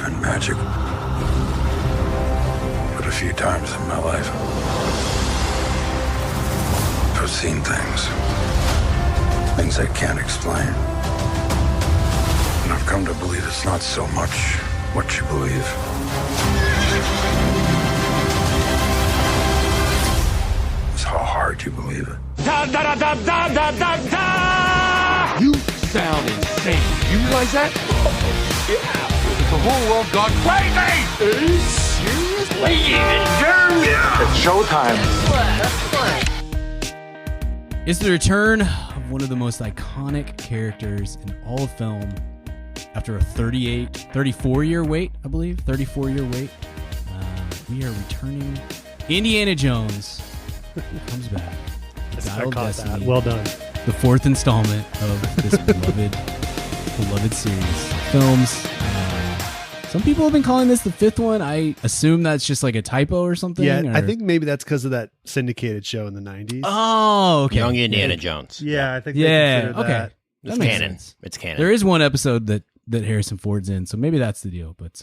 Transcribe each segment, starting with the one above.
in magic. But a few times in my life, I've seen things I can't explain. And I've come to believe it's not so much what you believe. It's how hard you believe it. Da, da, da, da, da, da, da! You sound insane. You realize that? Yeah. The whole world gone crazy! Seriously? Yeah. It's showtime. It's the return of one of the most iconic characters in all of film after a 34-year wait, I believe. 34-year wait. We are returning. Indiana Jones comes back. The Dial of Destiny. Well done. The fourth installment of this beloved series of films. Some people have been calling this the fifth one. I assume that's just like a typo or something. Yeah, or... I think maybe that's because of that syndicated show in the 90s. Oh, okay. Young Indiana Jones. Yeah, I think they consider okay. that. It's canon. Sense. It's canon. There is one episode that Harrison Ford's in, so maybe that's the deal. But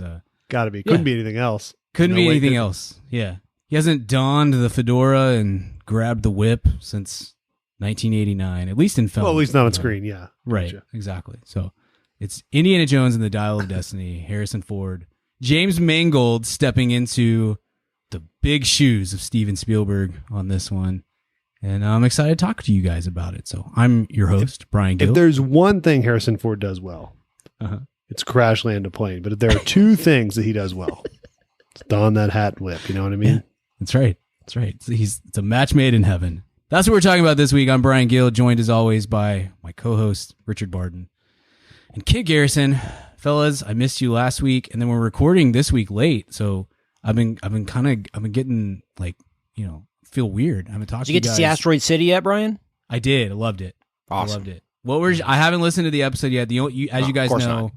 gotta be. Couldn't be anything else. Couldn't be anything else. Yeah. He hasn't donned the fedora and grabbed the whip since 1989, at least in film. Well, at least not on screen, yeah. Right, gotcha. Exactly. So it's Indiana Jones and the Dial of Destiny, Harrison Ford. James Mangold stepping into the big shoes of Steven Spielberg on this one. And I'm excited to talk to you guys about it. So I'm your host, Brian Gill. If there's one thing Harrison Ford does well, it's crash land a plane. But if there are two things that he does well, it's don that hat and whip. You know what I mean? Yeah, that's right. That's right. It's a match made in heaven. That's what we're talking about this week. I'm Brian Gill, joined as always by my co-host, Richard Barton. And Kid Garrison, fellas, I missed you last week, and then we're recording this week late. So I've been getting feel weird. I haven't talked to you guys. Did you get to see Asteroid City yet, Brian? I did. I loved it. Awesome. I loved it. I haven't listened to the episode yet. As you guys know,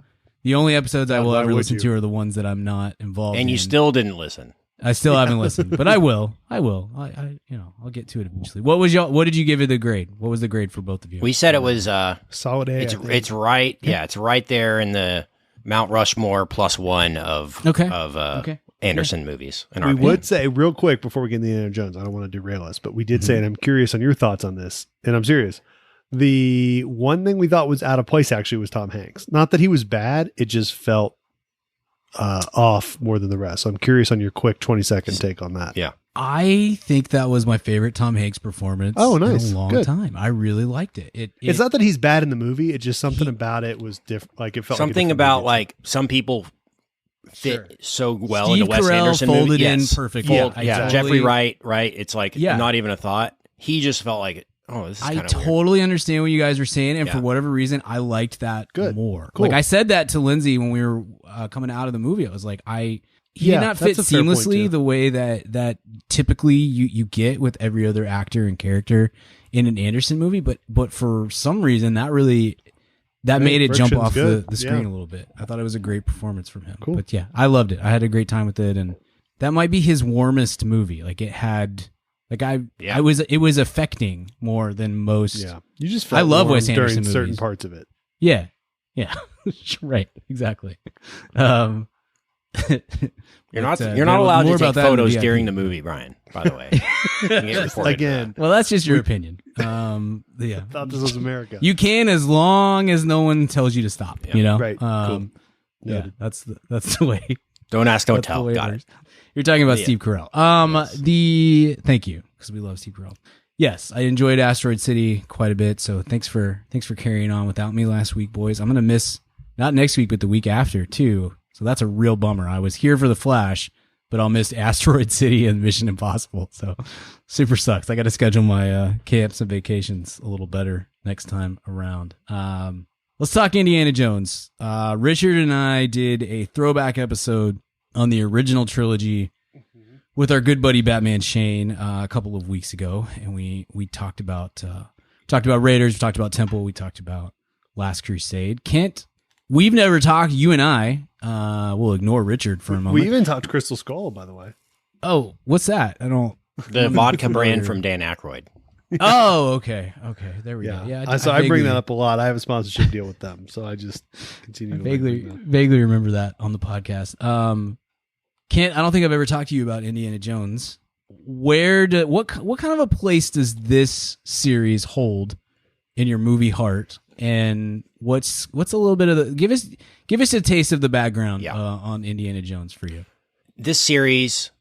the only episodes I will ever listen to are the ones that I'm not involved in. And you still didn't listen. I still haven't listened, but I will. I'll get to it eventually. What did you give it the grade? What was the grade for both of you? We said it was solid A. It's right. Yeah, it's right there in the Mount Rushmore +1 of Anderson movies. We would say real quick before we get into Indiana Jones, I don't want to derail us, but we did say, and I'm curious on your thoughts on this, and I'm serious. The one thing we thought was out of place actually was Tom Hanks. Not that he was bad, it just felt off more than the rest. So I'm curious on your quick 20-second take on that. Yeah. I think that was my favorite Tom Hanks performance in a long time. I really liked it. It's not that he's bad in the movie. It's just something about it was different. Like it felt something like about like some people fit so well in the Wes Carell Anderson folded movie. in perfectly. Yeah. Jeffrey Wright, right? It's like not even a thought. He just felt like, this is kind of totally understand what you guys are saying, and for whatever reason, I liked that more. Cool. Like I said that to Lindsay when we were coming out of the movie. I was like, he did not fit seamlessly the way that typically you get with every other actor and character in an Anderson movie, but for some reason that made it jump off the screen a little bit. I thought it was a great performance from him. Cool. But yeah, I loved it. I had a great time with it, and that might be his warmest movie. Like it had. It was affecting more than most. Yeah, you just felt I love Wes Anderson during movies. certain parts of it. Yeah, right, exactly. You're not allowed to take photos during the movie, Brian. By the way, again. Well, that's just your opinion. I thought this was America. You can as long as no one tells you to stop. Yeah. You know, right? Cool. Yeah, that's the way. Don't ask, don't tell. Got it. You're talking about Steve Carell. Thank you, because we love Steve Carell. Yes, I enjoyed Asteroid City quite a bit. So thanks for carrying on without me last week, boys. I'm gonna miss not next week, but the week after too. So that's a real bummer. I was here for The Flash, but I'll miss Asteroid City and Mission Impossible. So super sucks. I got to schedule my camps and vacations a little better next time around. Let's talk Indiana Jones. Richard and I did a throwback episode on the original trilogy with our good buddy Batman Shane a couple of weeks ago, and we talked about Raiders, we talked about Temple, we talked about Last Crusade. Kent, we've never talked. You and I, we'll ignore Richard for a moment. We even talked Crystal Skull, by the way. Oh, what's that? I don't. The vodka brand from Dan Aykroyd. Oh, okay. There we go. Yeah. So I bring that up a lot. I have a sponsorship deal with them, so I just continue. I vaguely remember that on the podcast. I don't think I've ever talked to you about Indiana Jones. What kind of a place does this series hold in your movie heart? And what's a little bit of give us a taste of the background on Indiana Jones for you. This series,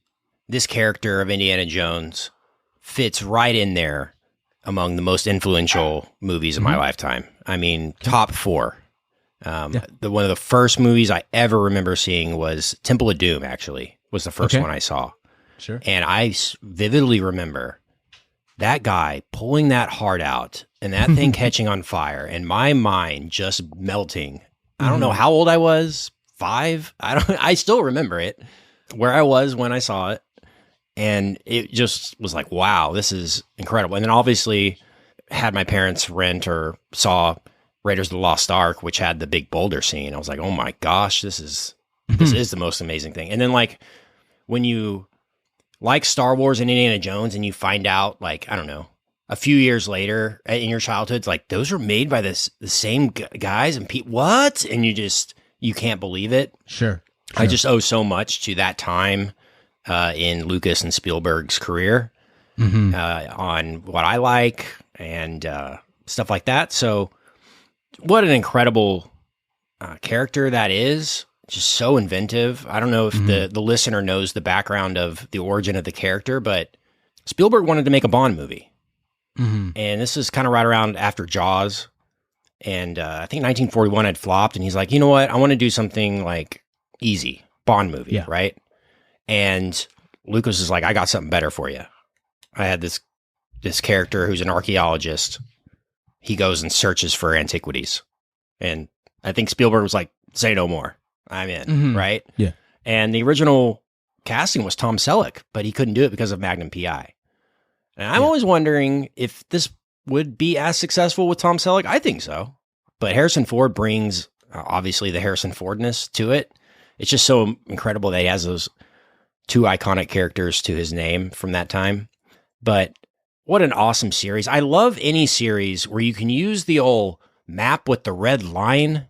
this character of Indiana Jones fits right in there among the most influential movies of my lifetime. I mean, top 4. One of the first movies I ever remember seeing was Temple of Doom. Actually, was the first one I saw. Sure. And I vividly remember that guy pulling that heart out and that thing catching on fire and my mind just melting. I don't know how old I was, 5. I still remember it, where I was when I saw it. And it just was like, wow, this is incredible. And then obviously had my parents rent or saw Raiders of the Lost Ark, which had the big boulder scene. I was like, oh my gosh, this is the most amazing thing. And then like when you like Star Wars and Indiana Jones and you find out, like, I don't know, a few years later in your childhood, it's like, those were made by the same guys and what? And you can't believe it. Sure. I just owe so much to that time in Lucas and Spielberg's career on what I like and stuff like that. So what an incredible character that is. Just so inventive. I don't know if the listener knows the background of the origin of the character, but Spielberg wanted to make a Bond movie. And this is kind of right around after Jaws. And I think 1941 had flopped. And he's like, you know what? I want to do something like easy, Bond movie, right? And Lucas is like, I got something better for you. I had this character who's an archaeologist. He goes and searches for antiquities. And I think Spielberg was like, say no more. I'm in, right? Yeah. And the original casting was Tom Selleck, but he couldn't do it because of Magnum PI. And I'm always wondering if this would be as successful with Tom Selleck. I think so. But Harrison Ford brings, obviously, the Harrison Fordness to it. It's just so incredible that he has those 2 iconic characters to his name from that time. But what an awesome series. I love any series where you can use the old map with the red line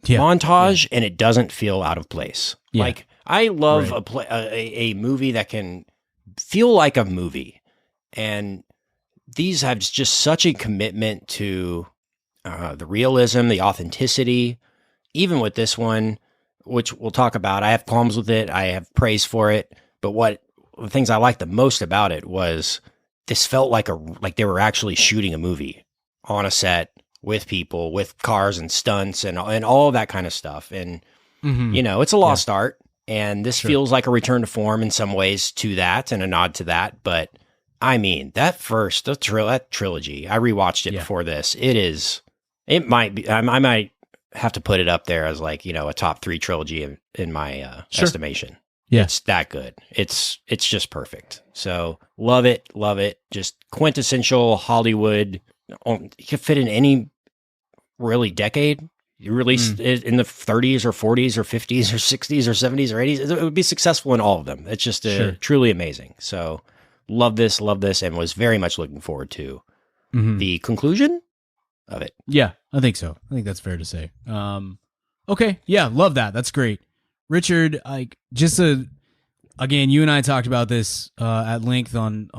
montage and it doesn't feel out of place. Like, I love a movie that can feel like a movie. And these have just such a commitment to the realism, the authenticity. Even with this one, which we'll talk about, I have qualms with it. I have praise for it. But the things I liked the most about it was this felt like they were actually shooting a movie on a set with people, with cars and stunts and all of that kind of stuff. And, it's a lost art. And this feels like a return to form in some ways to that and a nod to that. But I mean, that trilogy, I rewatched it before this. It might be, I might have to put it up there as like, a top 3 trilogy in my estimation. Yeah. It's that good. It's just perfect. So love it. Just quintessential Hollywood. You could fit in any really decade. You released it in the 30s or 40s or 50s or 60s or 70s or 80s. It would be successful in all of them. It's just truly amazing. So love this, and was very much looking forward to the conclusion of it. Yeah, I think so. I think that's fair to say. Okay. Yeah, love that. That's great. Richard, again, you and I talked about this at length on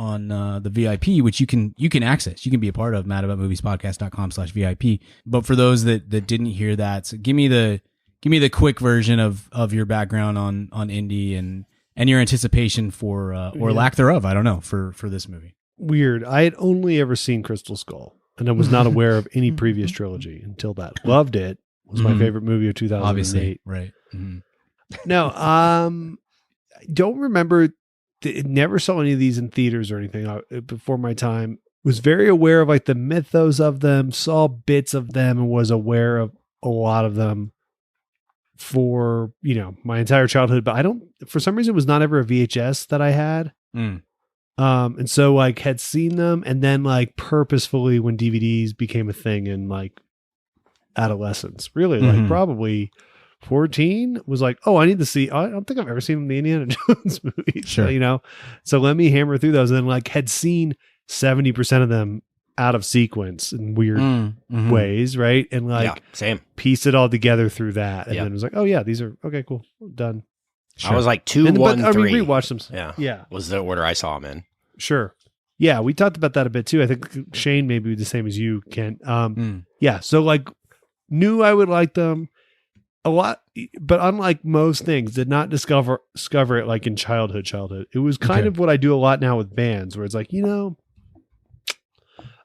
the VIP, which you can access. You can be a part of madaboutmoviespodcast.com/VIP. But for those that didn't hear that, so give me the quick version of your background on Indy and your anticipation for or lack thereof, I don't know, for this movie. Weird. I had only ever seen Crystal Skull, and I was not aware of any previous trilogy until that. Loved it. Was my favorite movie of 2008. Obviously, right. No, don't remember. Never saw any of these in theaters or anything before my time. Was very aware of like the mythos of them, saw bits of them, and was aware of a lot of them for, my entire childhood. But for some reason, it was not ever a VHS that I had. And so like had seen them, and then like purposefully when DVDs became a thing in like adolescence, really like probably 14 was like, oh, I need to see, I don't think I've ever seen the Indiana Jones movies. Sure. So let me hammer through those. And then like had seen 70% of them out of sequence in weird ways, right? And like same. piece it all together through that. And Yep. then it was like, oh yeah, these are okay, cool, done. I was like 2, And, 1, but, 3. I mean, rewatch them. Yeah. Was the order I saw them in. Sure. Yeah, we talked about that a bit too. I think Shane may be the same as you, Kent. Yeah, so like knew I would like them a lot, but unlike most things, did not discover it like in childhood. It was kind of what I do a lot now with bands, where it's like,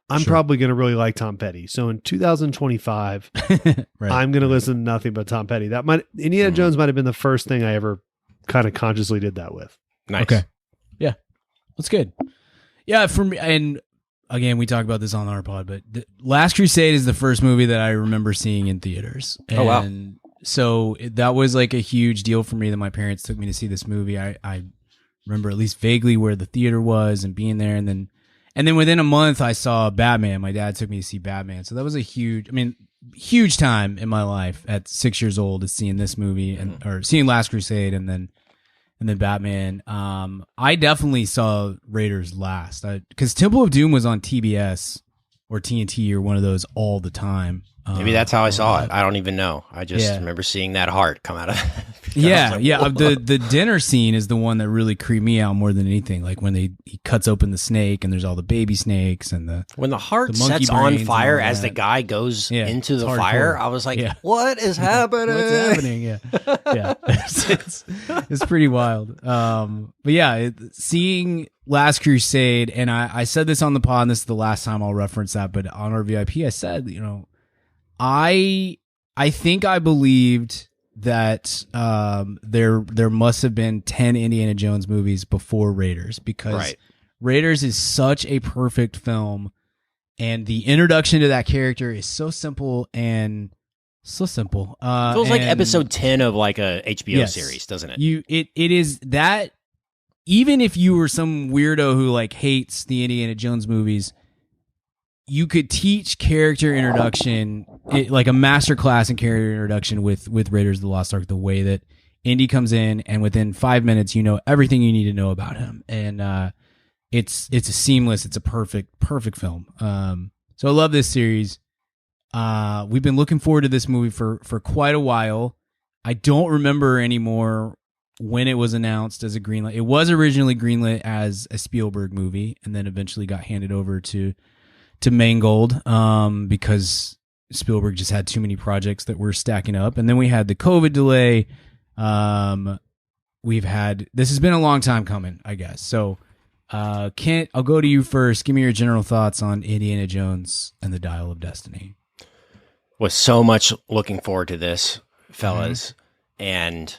I'm probably going to really like Tom Petty. So in 2025, I'm going to listen to nothing but Tom Petty. Indiana Jones might have been the first thing I ever kind of consciously did that with. Nice. Okay. Yeah. That's good. Yeah. For me, and again, we talk about this on our pod, but Last Crusade is the first movie that I remember seeing in theaters. And oh, wow. So that was like a huge deal for me that my parents took me to see this movie. I remember at least vaguely where the theater was and being there. And then within a month, I saw Batman. My dad took me to see Batman. So that was a huge time in my life at 6 years old is seeing this movie or seeing Last Crusade and then Batman. I definitely saw Raiders last because Temple of Doom was on TBS or TNT or one of those all the time. Maybe that's how I saw it. I don't even know. I just remember seeing that heart come out of Yeah. The dinner scene is the one that really creeped me out more than anything. Like when he cuts open the snake and there's all the baby snakes and when the heart the monkey sets on brains fire and all as the that. guy goes into the hardcore. fire, I was like, what is happening? What's happening? Yeah. It's pretty wild. But yeah, seeing Last Crusade, and I said this on the pod, and this is the last time I'll reference that, but on our VIP, I said, I think I believed that there must have been 10 Indiana Jones movies before Raiders because Raiders is such a perfect film, and the introduction to that character is so simple and so simple. Feels like episode 10 of like a HBO series, doesn't it? It is that. Even if you were some weirdo who like hates the Indiana Jones movies, you could teach character introduction, like a masterclass in character introduction with Raiders of the Lost Ark, the way that Indy comes in and within 5 minutes, you know everything you need to know about him. And it's a seamless, it's a perfect film. So I love this series. We've been looking forward to this movie for quite a while. I don't remember anymore when it was announced as a greenlit. It was originally greenlit as a Spielberg movie and then eventually got handed over to Mangold because Spielberg just had too many projects that were stacking up. And then we had the COVID delay. This has been a long time coming, I guess. So Kent, I'll go to you first. Give me your general thoughts on Indiana Jones and the Dial of Destiny. Was so much looking forward to this, fellas. And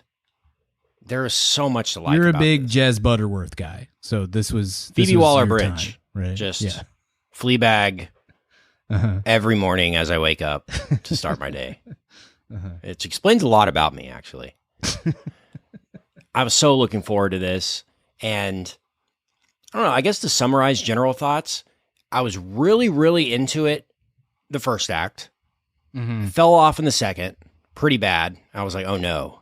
there is so much to like. You're a about big this. Jez Butterworth guy. So this was Phoebe Waller-Bridge. Time, right? Just Fleabag every morning as I wake up to start my day. It explains a lot about me, actually. I was so looking forward to this. And I don't know, I guess to summarize general thoughts, I was really, really into it the first act. Fell off in the second. Pretty bad. I was like, oh no.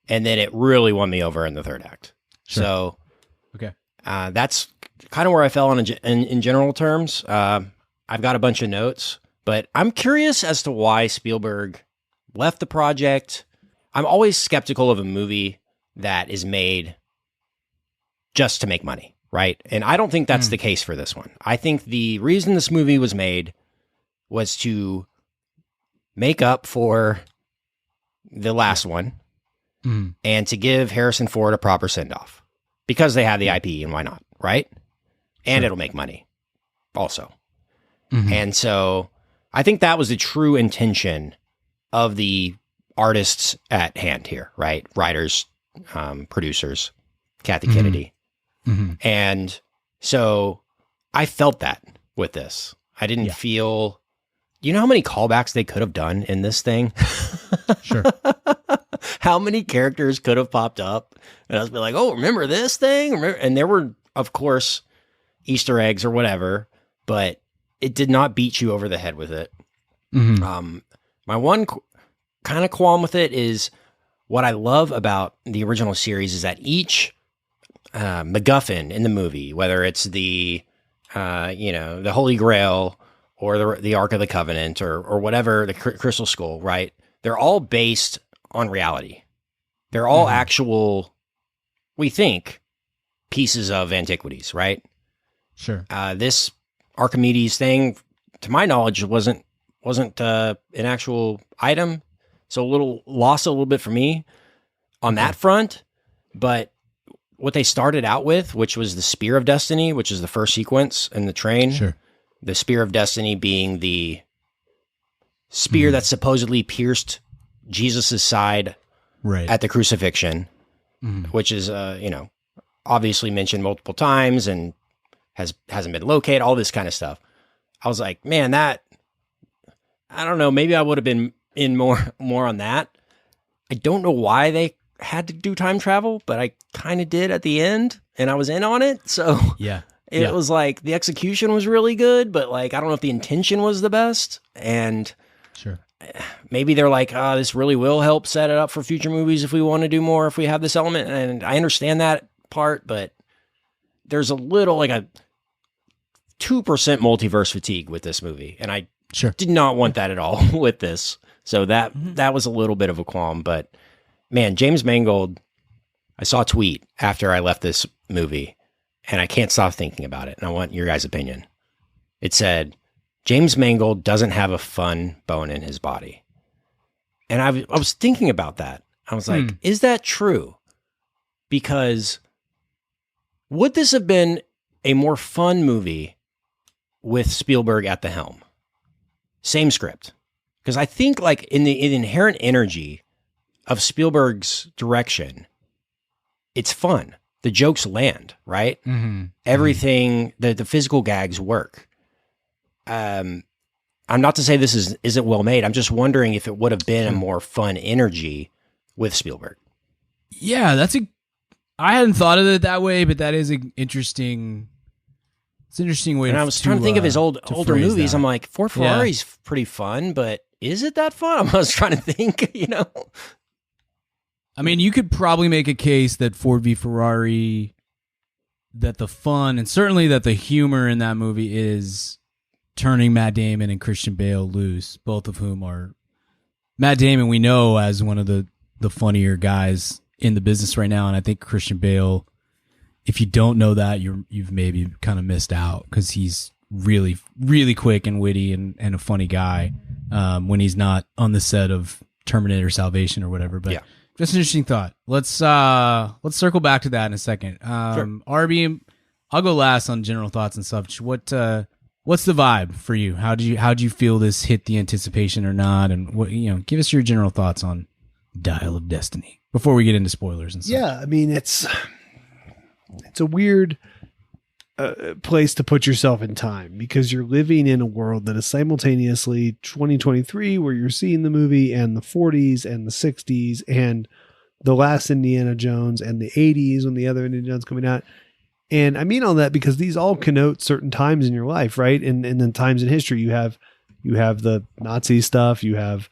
And then it really won me over in the third act. Sure. So Okay. That's kind of where I fell in general terms. I've got a bunch of notes, but I'm curious as to why Spielberg left the project. I'm always skeptical of a movie that is made just to make money, right? And I don't think that's the case for this one. I think the reason this movie was made was to make up for the last one and to give Harrison Ford a proper send-off because they have the IP and why not, right? And it'll make money also. And so I think that was the true intention of the artists at hand here, right? Writers, producers, Kathy Kennedy. And so I felt that with this. I didn't feel, you know how many callbacks they could have done in this thing? Sure. How many characters could have popped up? And I was like, oh, remember this thing? And there were, of course, Easter eggs or whatever, but it did not beat you over the head with it. My one kind of qualm with it is what I love about the original series is that each MacGuffin in the movie, whether it's the the Holy Grail or the Ark of the Covenant or whatever, the Crystal Skull, right? They're all based on reality. They're all actual, we think, pieces of antiquities, right? Sure. This Archimedes thing, to my knowledge, wasn't an actual item, so lost a little bit for me on that front. But what they started out with, which was the Spear of Destiny, which is the first sequence in the train. Sure. The Spear of Destiny being the spear that supposedly pierced Jesus's side Right. at the crucifixion, which is obviously mentioned multiple times and hasn't been located, all this kind of stuff. I was like, man, I don't know, maybe I would have been in more on that. I don't know why they had to do time travel, but I kind of did at the end, and I was in on it. So Yeah. it was like the execution was really good, but like I don't know if the intention was the best. And Sure. maybe they're like, this really will help set it up for future movies if we want to do more, if we have this element. And I understand that part, but there's a little like a 2% multiverse fatigue with this movie. And I Sure. did not want that at all with this. So that was a little bit of a qualm. But man, James Mangold, I saw a tweet after I left this movie, and I can't stop thinking about it. And I want your guys' opinion. It said, James Mangold doesn't have a fun bone in his body. And I was thinking about that. I was like, is that true? Because would this have been a more fun movie with Spielberg at the helm? Same script. Because I think like in the inherent energy of Spielberg's direction, it's fun. The jokes land, right? Everything, the physical gags work. I'm not to say this isn't well made. I'm just wondering if it would have been a more fun energy with Spielberg. Yeah, I hadn't thought of it that way, but that is an interesting. It's an interesting way. And I was trying to think of his older movies. That. I'm like, Ford Ferrari's pretty fun, but is it that fun? I was trying to think, I mean, you could probably make a case that Ford v Ferrari, that the fun and certainly that the humor in that movie is turning Matt Damon and Christian Bale loose, both of whom are Matt Damon we know as one of the funnier guys in the business right now, and I think Christian Bale, if you don't know that, you've maybe kind of missed out because he's really, really quick and witty and a funny guy when he's not on the set of Terminator Salvation or whatever. But just an interesting thought. Let's circle back to that in a second. Sure. RB, I'll go last on general thoughts and stuff. What's the vibe for you? How do you feel this hit the anticipation or not? And what give us your general thoughts on Dial of Destiny before we get into spoilers and stuff. Yeah, I mean it's a weird place to put yourself in time because you're living in a world that is simultaneously 2023 where you're seeing the movie and the 40s and the 60s and the last Indiana Jones and the 80s when the other Indiana Jones coming out. And I mean all that because these all connote certain times in your life, right? And then times in history. You have the Nazi stuff. You have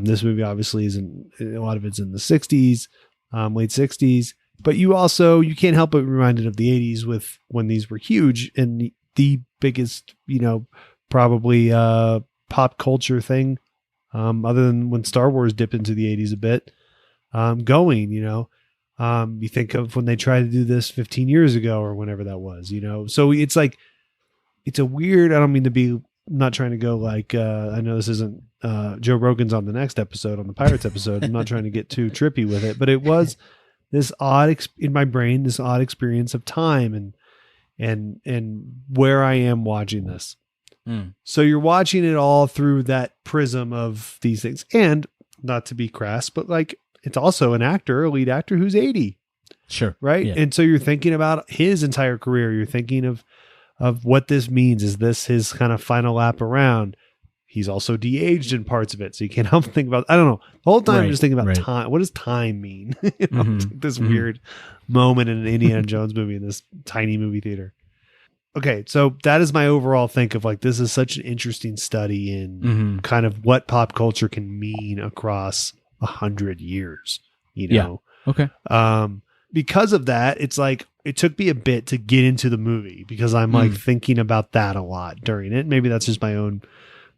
this movie obviously is a lot of it's in the 60s, late 60s. But you can't help but be reminded of the 80s with when these were huge and the biggest, probably pop culture thing, other than when Star Wars dipped into the 80s a bit, you think of when they tried to do this 15 years ago or whenever that was, So it's like, it's a weird, I don't mean to be, I'm not trying to go like, I know this isn't Joe Rogan's on the next episode, on the Pirates episode. I'm not trying to get too trippy with it, but it was this odd in my brain, this odd experience of time and where I am watching this. So you're watching it all through that prism of these things, and not to be crass, but like it's also a lead actor who's 80. Sure. Right. Yeah. And so you're thinking about his entire career. You're thinking of what this means. Is this his kind of final lap around? He's also de-aged in parts of it. So you can't help but think about, I don't know. The whole time I'm just thinking about time. What does time mean? This weird moment in an Indiana Jones movie in this tiny movie theater. Okay. So that is my overall think of like, this is such an interesting study in kind of what pop culture can mean across 100 years, Yeah. Okay. Because of that, it's like it took me a bit to get into the movie because I'm like thinking about that a lot during it. Maybe that's just my own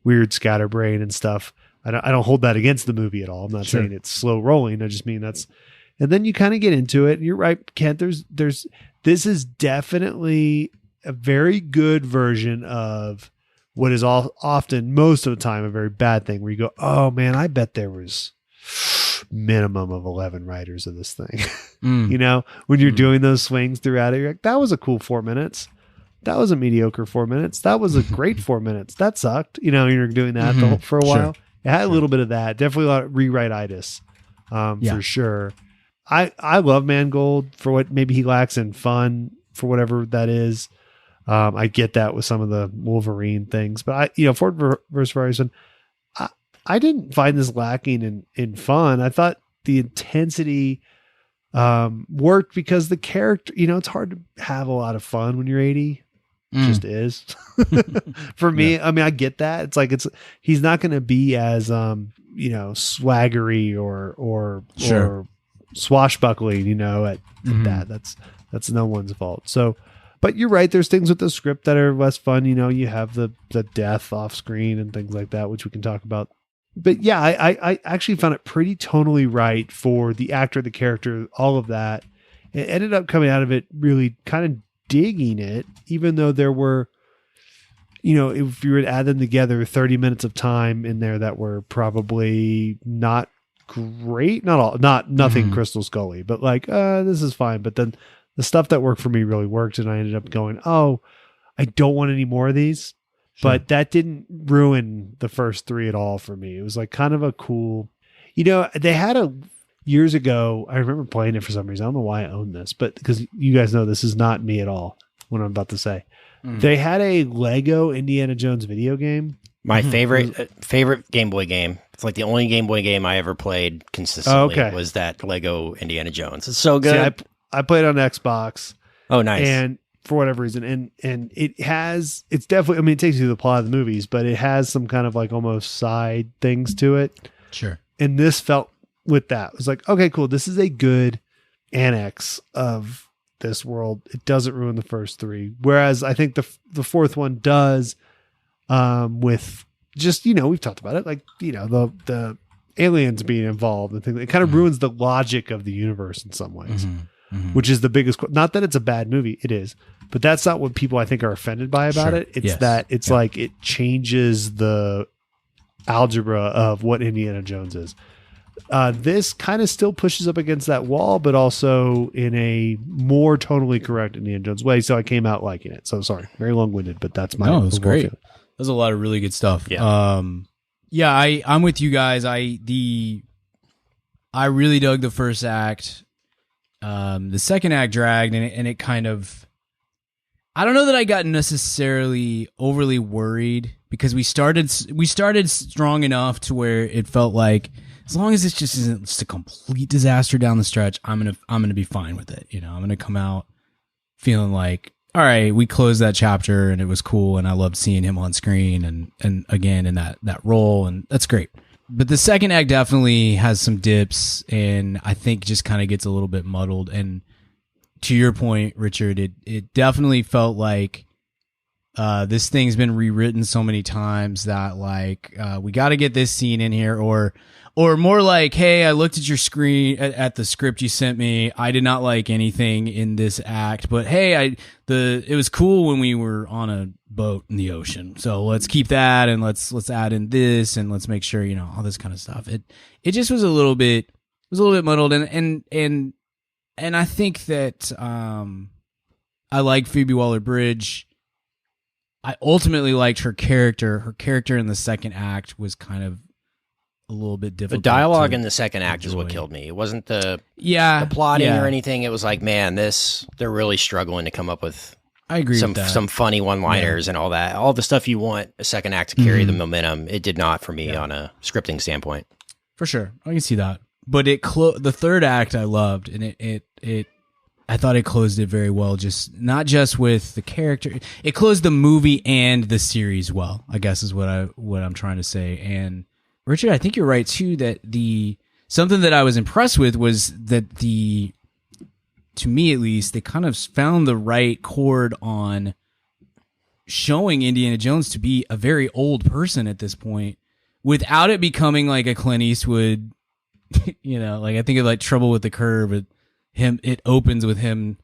weird scatterbrain and stuff. I don't hold that against the movie at all. I'm not saying it's slow rolling. I just mean and then you kind of get into it. And you're right, Kent. This is definitely a very good version of what is often, most of the time, a very bad thing where you go, oh man, I bet there was minimum of 11 writers of this thing. You know, when you're doing those swings throughout it, you're like, that was a cool 4 minutes. That was a mediocre 4 minutes. That was a great 4 minutes. That sucked. You know, you're doing that for a while. It had a little bit of that. Definitely a lot of rewrite-itis, for sure. I love Mangold for what maybe he lacks in fun for whatever that is. I get that with some of the Wolverine things, but Ford versus Ferguson, I didn't find this lacking in fun. I thought the intensity worked because the character, it's hard to have a lot of fun when you're 80. It just is. For me, I mean, I get that. It's like he's not going to be as swaggery or swashbuckling, at that. That's no one's fault. So, but you're right. There's things with the script that are less fun. You have the death off screen and things like that, which we can talk about. But yeah, I actually found it pretty tonally right for the actor, the character, all of that. It ended up coming out of it really kind of digging it, even though there were, if you were to add them together, 30 minutes of time in there that were probably not great, nothing Crystal Scully, but like, this is fine. But then the stuff that worked for me really worked. And I ended up going, oh, I don't want any more of these. Sure. But that didn't ruin the first 3 at all for me. It was like kind of a cool, they had years ago, I remember playing it for some reason. I don't know why I own this, but because you guys know this is not me at all, what I'm about to say. They had a Lego Indiana Jones video game. My favorite Game Boy game. It's like the only Game Boy game I ever played consistently was that Lego Indiana Jones. It's so good. See, I played on Xbox. Oh, nice. And for whatever reason, and it's definitely, I mean, it takes you to the plot of the movies, but it has some kind of like almost side things to it. Sure. And this felt with that. It was like, okay, cool. This is a good annex of this world. It doesn't ruin the first 3. Whereas I think the fourth one does, with just, we've talked about it, like, the aliens being involved and things. It kind of ruins the logic of the universe in some ways, which is the biggest, not that it's a bad movie. It is, but that's not what people I think are offended by about it. It's that it's like, it changes the algebra of what Indiana Jones is. This kind of still pushes up against that wall, but also in a more tonally correct Indiana Jones way. So I came out liking it. So sorry, very long-winded, but that's my. No, it was great. Feeling. There's a lot of really good stuff. Yeah. I'm with you guys. I really dug the first act. The second act dragged, and it kind of. I don't know that I got necessarily overly worried because we started strong enough to where it felt like, as long as this just isn't just a complete disaster down the stretch, I'm gonna be fine with it. I'm gonna come out feeling like, all right, we closed that chapter and it was cool, and I loved seeing him on screen and again in that role, and that's great. But the second act definitely has some dips, and I think just kind of gets a little bit muddled. And to your point, Richard, it definitely felt like this thing's been rewritten so many times that like we got to get this scene in here, or more like, hey, I looked at your screen at the script you sent me. I did not like anything in this act, but hey, it was cool when we were on a boat in the ocean. So let's keep that, and let's add in this, and let's make sure, all this kind of stuff. It just was a little bit muddled, and I think that I like Phoebe Waller-Bridge. I ultimately liked her character. Her character in the second act was kind of a little bit difficult. The dialogue in the second act is what killed me. It wasn't the plotting or anything. It was like, man, they're really struggling to come up with I agree some with that. some funny one-liners and all that. All the stuff you want a second act to carry the momentum. It did not for me on a scripting standpoint. For sure. I can see that. But the third act I loved, and I thought it closed it very well. Just not just with the character, it closed the movie and the series well, I guess is what I'm trying to say. And Richard, I think you're right too, that something that I was impressed with was that to me at least, they kind of found the right chord on showing Indiana Jones to be a very old person at this point without it becoming like a Clint Eastwood, like I think of like Trouble with the Curve. It opens with him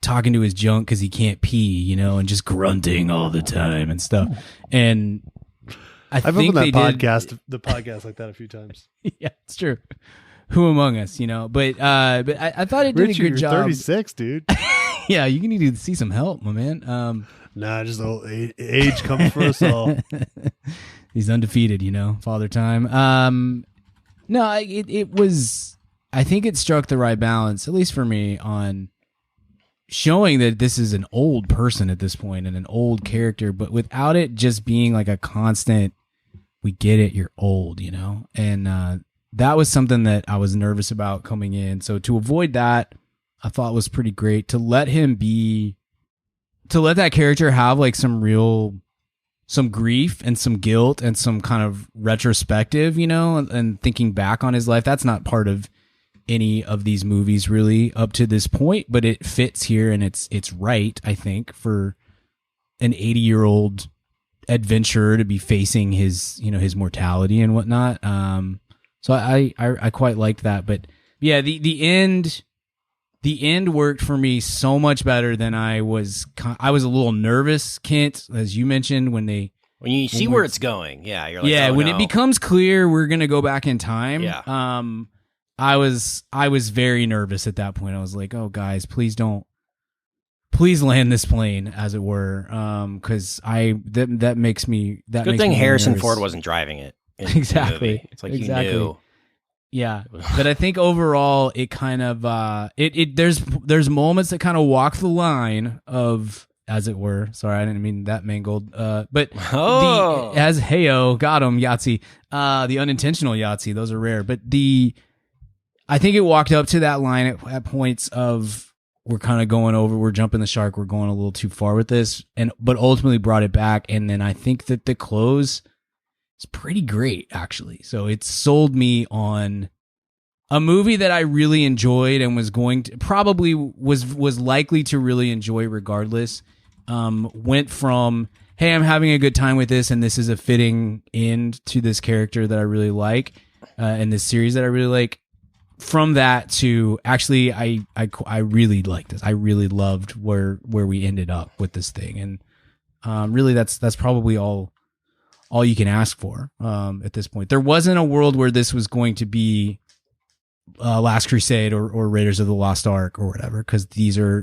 talking to his junk because he can't pee, and just grunting all the time and stuff. And I've opened the podcast like that a few times. Yeah, it's true. Who among us, But I thought it did Richard, a good job. 36, dude. Yeah, you need to see some help, my man. Nah, just the old age comes for us all. He's undefeated, Father Time. No, it was. I think it struck the right balance, at least for me, on showing that this is an old person at this point and an old character, but without it just being like a constant. We get it, you're old, and that was something that I was nervous about coming in. So to avoid that, I thought was pretty great to let that character have like some grief and some guilt and some kind of retrospective, and thinking back on his life. That's not part of any of these movies really up to this point, but it fits here and it's right, I think, for an 80-year-old adventurer to be facing his mortality and whatnot. So I quite liked that, but yeah, the end worked for me so much better than I was a little nervous, Kent, as you mentioned, when you see where it's going. Yeah. You're like, yeah, oh, when no. it becomes clear we're going to go back in time. Yeah. I was very nervous at that point. I was like, oh guys, please land this plane, as it were. Cause that makes me, good thing Harrison Ford wasn't driving it. Exactly. It's like he knew. Yeah, but I think overall it kind of there's moments that kind of walk the line of, as it were. Sorry, I didn't mean that mangled. But as heyo, got him, Yahtzee. The unintentional Yahtzee, those are rare. But I think it walked up to that line at points of we're kind of going over, we're jumping the shark, we're going a little too far with this, but ultimately brought it back. And then I think that the close. It's pretty great, actually. So it sold me on a movie that I really enjoyed and was going to probably was likely to really enjoy regardless. Went from, hey, I'm having a good time with this, and this is a fitting end to this character that I really like, and this series that I really like. From that to actually, I really liked this. I really loved where we ended up with this thing, and really that's probably all you can ask for at this point. There wasn't a world where this was going to be Last Crusade or Raiders of the Lost Ark or whatever, because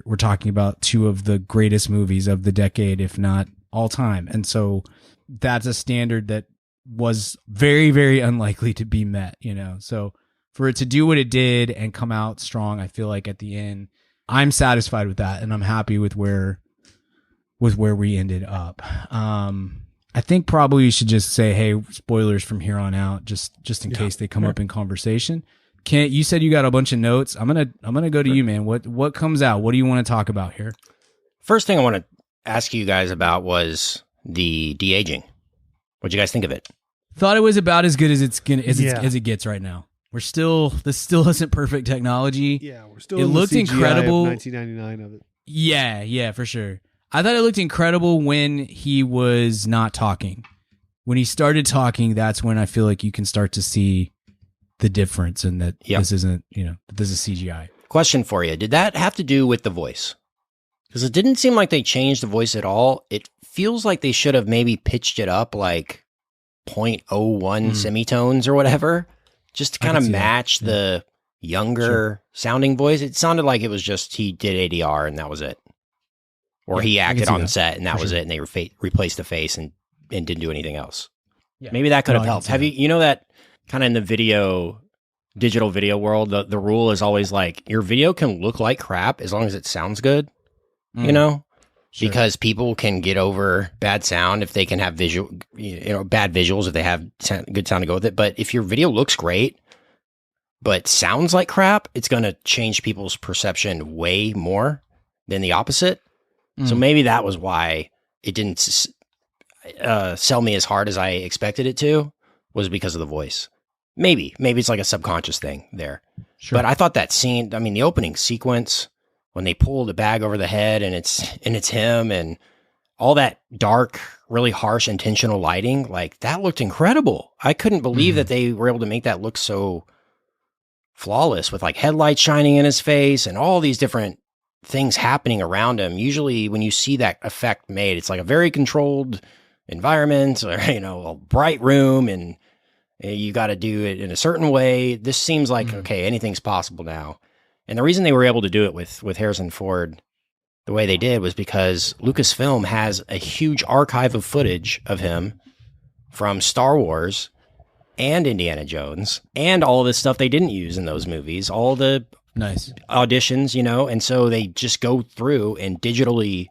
we're talking about two of the greatest movies of the decade, if not all time. And so that's a standard that was very, very unlikely to be met, So for it to do what it did and come out strong, I feel like at the end, I'm satisfied with that, and I'm happy with where we ended up. I think probably you should just say, hey, spoilers from here on out, just in case they come up in conversation. Kent, you said you got a bunch of notes. I'm gonna go to you, man. What comes out? What do you want to talk about here? First thing I want to ask you guys about was the de-aging. What'd you guys think of it? Thought it was about as good as it gets right now. This still isn't perfect technology. Yeah, we're still. It looked CGI incredible. Of 1999 of it. Yeah, for sure. I thought it looked incredible when he was not talking. When he started talking, that's when I feel like you can start to see the difference, and that this isn't, this is CGI. Question for you. Did that have to do with the voice? Because it didn't seem like they changed the voice at all. It feels like they should have maybe pitched it up like 0.01 semitones or whatever, just to kind of match the younger sounding voice. It sounded like it was just he did ADR and that was it. Or he acted on set and that was it, and they replaced the face and didn't do anything else. Yeah. Maybe that could have helped. Have you know that kind of in the digital video world, the rule is always like your video can look like crap as long as it sounds good, Sure. Because people can get over bad sound if they can have bad visuals if they have good sound to go with it. But if your video looks great but sounds like crap, it's going to change people's perception way more than the opposite. So maybe that was why it didn't sell me as hard as I expected it to, was because of the voice. Maybe it's like a subconscious thing there. Sure. But I thought that scene, the opening sequence when they pull the bag over the head and it's him, and all that dark, really harsh, intentional lighting, like that looked incredible. I couldn't believe that they were able to make that look so flawless, with like headlights shining in his face and all these different things happening around him. Usually when you see that effect made, it's like a very controlled environment, or, you know, a bright room, and you got to do it in a certain way. This seems like, okay, anything's possible now. And the reason they were able to do it with Harrison Ford the way they did was because Lucasfilm has a huge archive of footage of him from Star Wars and Indiana Jones and all this stuff they didn't use in those movies, all the Nice auditions, you know, and so they just go through and digitally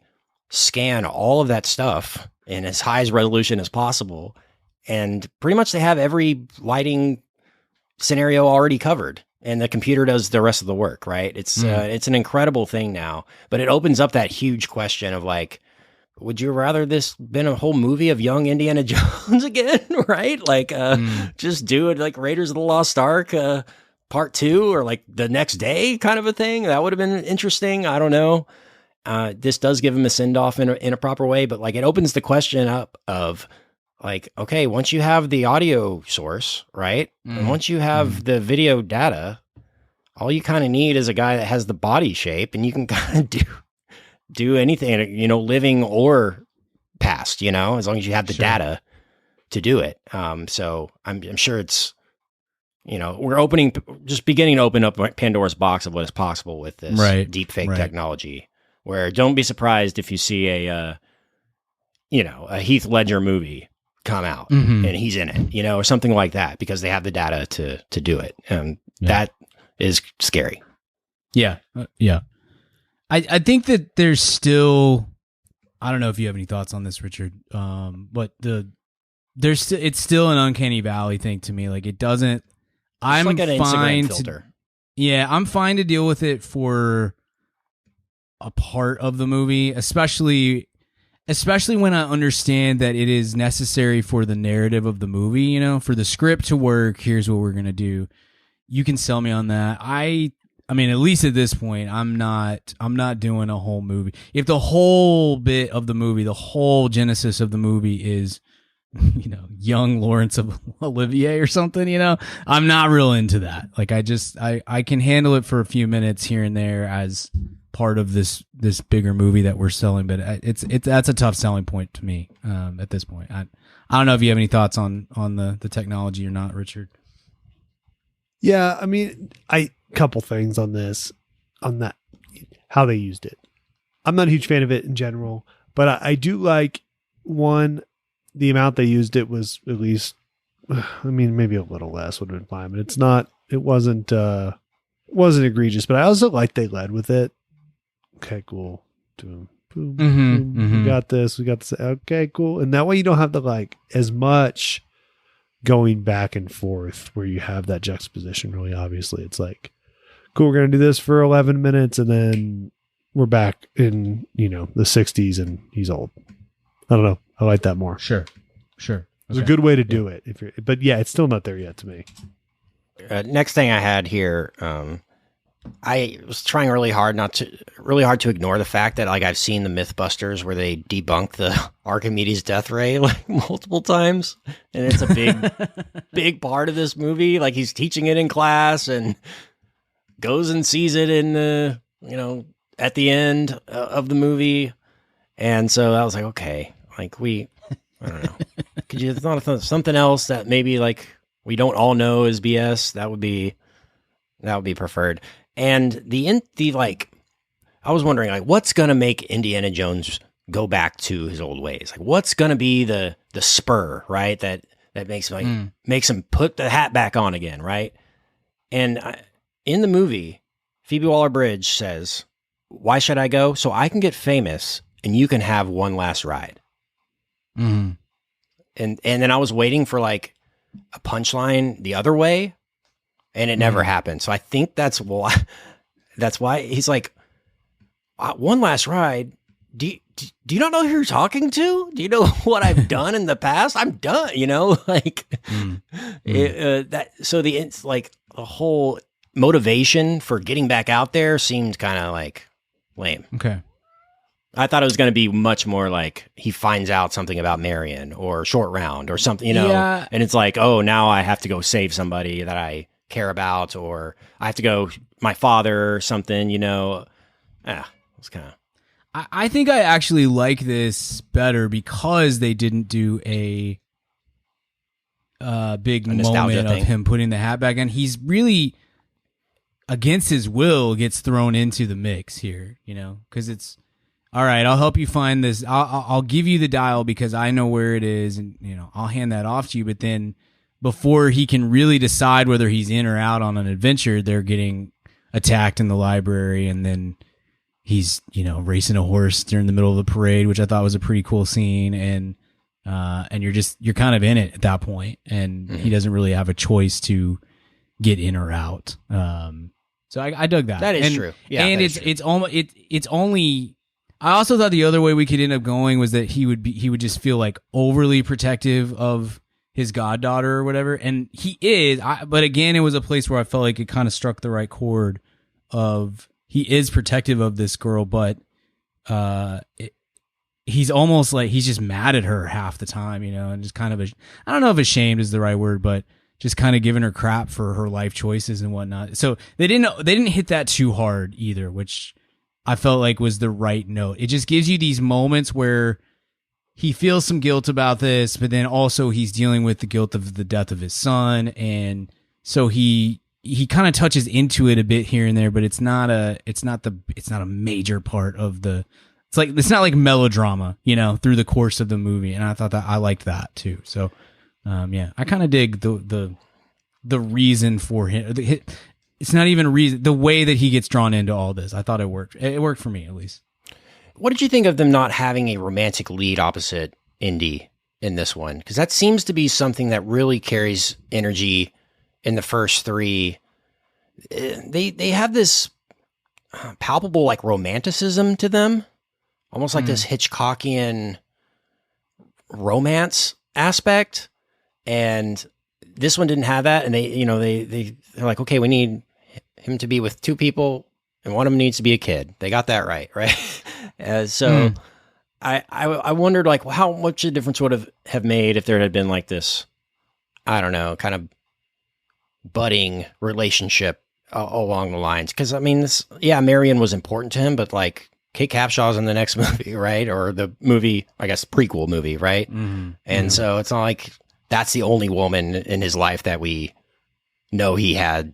scan all of that stuff in as high as resolution as possible. And pretty much they have every lighting scenario already covered, and the computer does the rest of the work, right? It's an incredible thing now, but it opens up that huge question of like, would you rather this been a whole movie of young Indiana Jones again, right? Like, just do it like Raiders of the Lost Ark, part 2, or like the next day kind of a thing. That would have been interesting. I don't know. This does give him a send off in a proper way, but like it opens the question up of like, okay, once you have the audio source, right? And once you have the video data, all you kind of need is a guy that has the body shape, and you can kind of do anything, you know, living or past, you know, as long as you have the data to do it. So I'm sure it's, you know, we're just beginning to open up Pandora's box of what is possible with this deep fake technology, where don't be surprised if you see a Heath Ledger movie come out and he's in it, you know, or something like that, because they have the data to do it. And that is scary. Yeah. Yeah. I think that there's still, I don't know if you have any thoughts on this, Richard, but it's still an uncanny valley thing to me. Like it doesn't, I'm like an Instagram filter. I'm fine to deal with it for a part of the movie, especially when I understand that it is necessary for the narrative of the movie, you know, for the script to work. Here's what we're going to do. You can sell me on that. I mean, at least at this point, I'm not doing a whole movie. If the whole bit of the movie, the whole genesis of the movie is, you know, young Lawrence of Olivier or something, you know, I'm not real into that. Like I can handle it for a few minutes here and there as part of this bigger movie that we're selling, but that's a tough selling point to me at this point. I don't know if you have any thoughts on the technology or not, Richard. Yeah, I mean, couple things on that, how they used it. I'm not a huge fan of it in general, but I do like, one, the amount they used it was at least, I mean, maybe a little less would have been fine, but it wasn't egregious, but I also like they led with it. Okay, cool. Boom, boom, boom. We got this. Okay, cool. And that way you don't have to like as much going back and forth where you have that juxtaposition really obviously. It's like, cool, we're going to do this for 11 minutes and then we're back in, you know, the 60s and he's old. I don't know. I like that more. Sure. It's a good way to do it. But yeah, it's still not there yet to me. Next thing I had here, I was trying really hard to ignore the fact that like I've seen the Mythbusters where they debunk the Archimedes death ray like multiple times, and it's a big part of this movie. Like he's teaching it in class and goes and sees it in the, you know, at the end of the movie, and so I was like, okay, like I don't know, could you have thought of something else that maybe like we don't all know is BS? That would be preferred. And I was wondering, like, what's going to make Indiana Jones go back to his old ways? Like, what's going to be the spur, right? That makes him put the hat back on again, right? And in the movie, Phoebe Waller-Bridge says, "Why should I go? So I can get famous and you can have one last ride." Mm-hmm. And then I was waiting for like a punchline the other way. And it never happened. So I think that's why he's like, one last ride. Do you not know who you're talking to? Do you know what I've done in the past? I'm done, you know, like the whole motivation for getting back out there seemed kind of like lame. Okay. I thought it was going to be much more like he finds out something about Marion or Short Round or something, you know, Yeah. and it's like, oh, now I have to go save somebody that I care about, or I have to go my father or something, you know. It's kind of. I think I actually like this better because they didn't do a big nostalgia moment thing. of him putting the hat back on. He's really, against his will, gets thrown into the mix here, you know, because it's, all right, I'll help you find this. I'll give you the dial because I know where it is, and, you know, I'll hand that off to you. But then before he can really decide whether he's in or out on an adventure, they're getting attacked in the library, and then he's, you know, racing a horse during the middle of the parade, which I thought was a pretty cool scene. And you're kind of in it at that point, and he doesn't really have a choice to get in or out. So I dug that. That is true. Yeah, and it's only. I also thought the other way we could end up going was that he would just feel like overly protective of his goddaughter or whatever, and he is. But again, it was a place where I felt like it kind of struck the right chord of he is protective of this girl, but he's almost like he's just mad at her half the time, you know, and just kind of I don't know if ashamed is the right word, but just kind of giving her crap for her life choices and whatnot. So they didn't hit that too hard either, which I felt like was the right note. It just gives you these moments where he feels some guilt about this, but then also he's dealing with the guilt of the death of his son, and so he kind of touches into it a bit here and there, but it's not a major part of the. It's not like melodrama, you know, through the course of the movie, and I thought that I liked that too. So, yeah, I kind of dig the reason for him. It's not even a reason. The way that he gets drawn into all this, I thought it worked. It worked for me, at least. What did you think of them not having a romantic lead opposite Indy in this one? Because that seems to be something that really carries energy in the first three. They have this palpable like romanticism to them, almost like this Hitchcockian romance aspect. And this one didn't have that. And they're like, okay, we need him to be with two people, and one of them needs to be a kid. They got that right? I wondered like how much a difference would have made if there had been like this, I don't know, kind of budding relationship along the lines. Because I mean, Marion was important to him, but like Kate Capshaw's in the next movie, right? Or the movie, I guess, prequel movie, right? And so it's not like that's the only woman in his life that we know he had,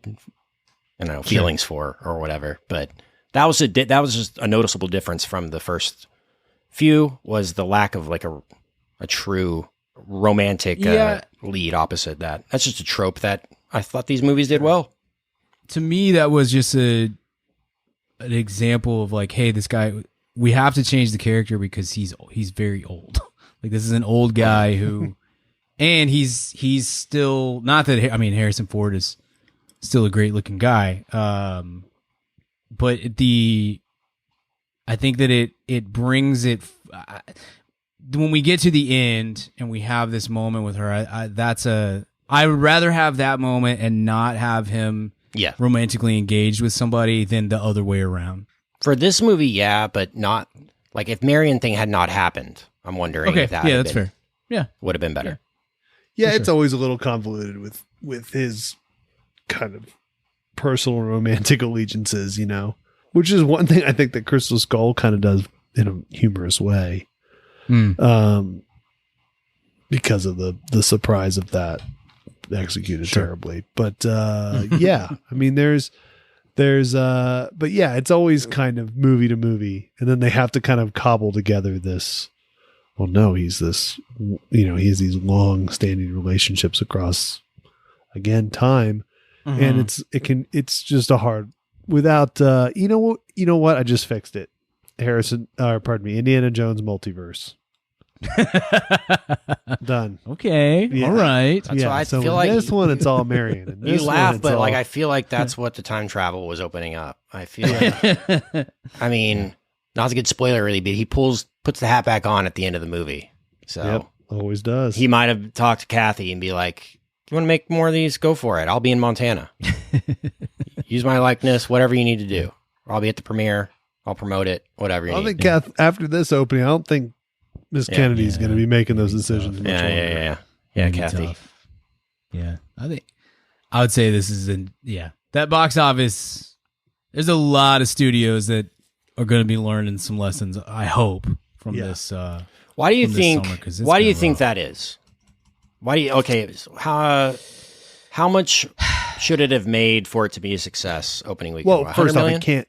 I don't know, feelings for or whatever. But that was just a noticeable difference from the first few, was the lack of like a true romantic lead opposite that. That's just a trope that I thought these movies did well. To me, that was just an example of like, hey, this guy, we have to change the character because he's very old. Like, this is an old guy who, and he's still, not that, I mean, Harrison Ford is still a great looking guy. But I think that it brings it, when we get to the end and we have this moment with her, I would rather have that moment and not have him romantically engaged with somebody than the other way around. For this movie, yeah, but not like if Marion thing had not happened, I'm wondering if that that's fair. Yeah. Would have been better. Yeah, it's always a little convoluted with his kind of personal romantic allegiances, you know, which is one thing I think that Crystal Skull kind of does in a humorous way. Because of the surprise of that executed terribly. But yeah, I mean, there's but yeah, it's always kind of movie to movie, and then they have to kind of cobble together this. Well, no, he's this, you know, he has these long standing relationships across, again, time. And it's just a hard, without, you know what? I just fixed it. Indiana Jones multiverse. Done. Okay. Yeah. All right. That's why I feel like this one, it's all Marion. And you this laugh, one, it's but all, like, I feel like that's what the time travel was opening up. I feel like, I mean, not a good spoiler really, but he puts the hat back on at the end of the movie. So always does. He might have talked to Kathy and be like, you want to make more of these? Go for it. I'll be in Montana. Use my likeness, whatever you need to do. Or I'll be at the premiere. I'll promote it. Whatever you I don't need. think Kath, after this opening, I don't think Miss Kennedy's going to be making those decisions. much longer. Yeah, It'd be Kathy. tough. Yeah, I would say this is that box office. There's a lot of studios that are going to be learning some lessons. I hope from this. Why do you from this think? summer, 'cause it's Why do been you think rough. that is? Why do you? Okay, how much should it have made for it to be a success opening weekend? Well, 100 first off, million?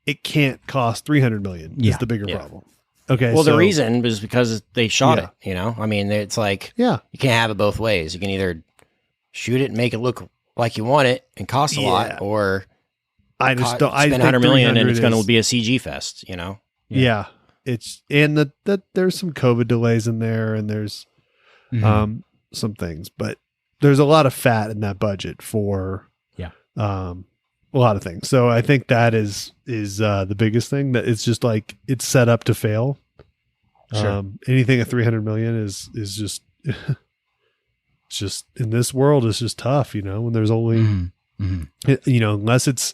it can't cost $300 million. Is Yeah. the bigger Yeah. problem. Okay. Well, so, the reason is because they shot Yeah. it. I mean, it's like Yeah. you can't have it both ways. You can either shoot it and make it look like you want it and cost a Yeah. lot, or I just don't. I spend think 100 million and 300 it's going to is- be a CG fest. Yeah. It's and that there's some COVID delays in there, and there's Mhm. some things, but there's a lot of fat in that budget for a lot of things. So I think that is the biggest thing, that it's just like it's set up to fail. Sure. Anything at 300 million is just it's just in this world is just tough, when there's only Mhm. Mhm. unless it's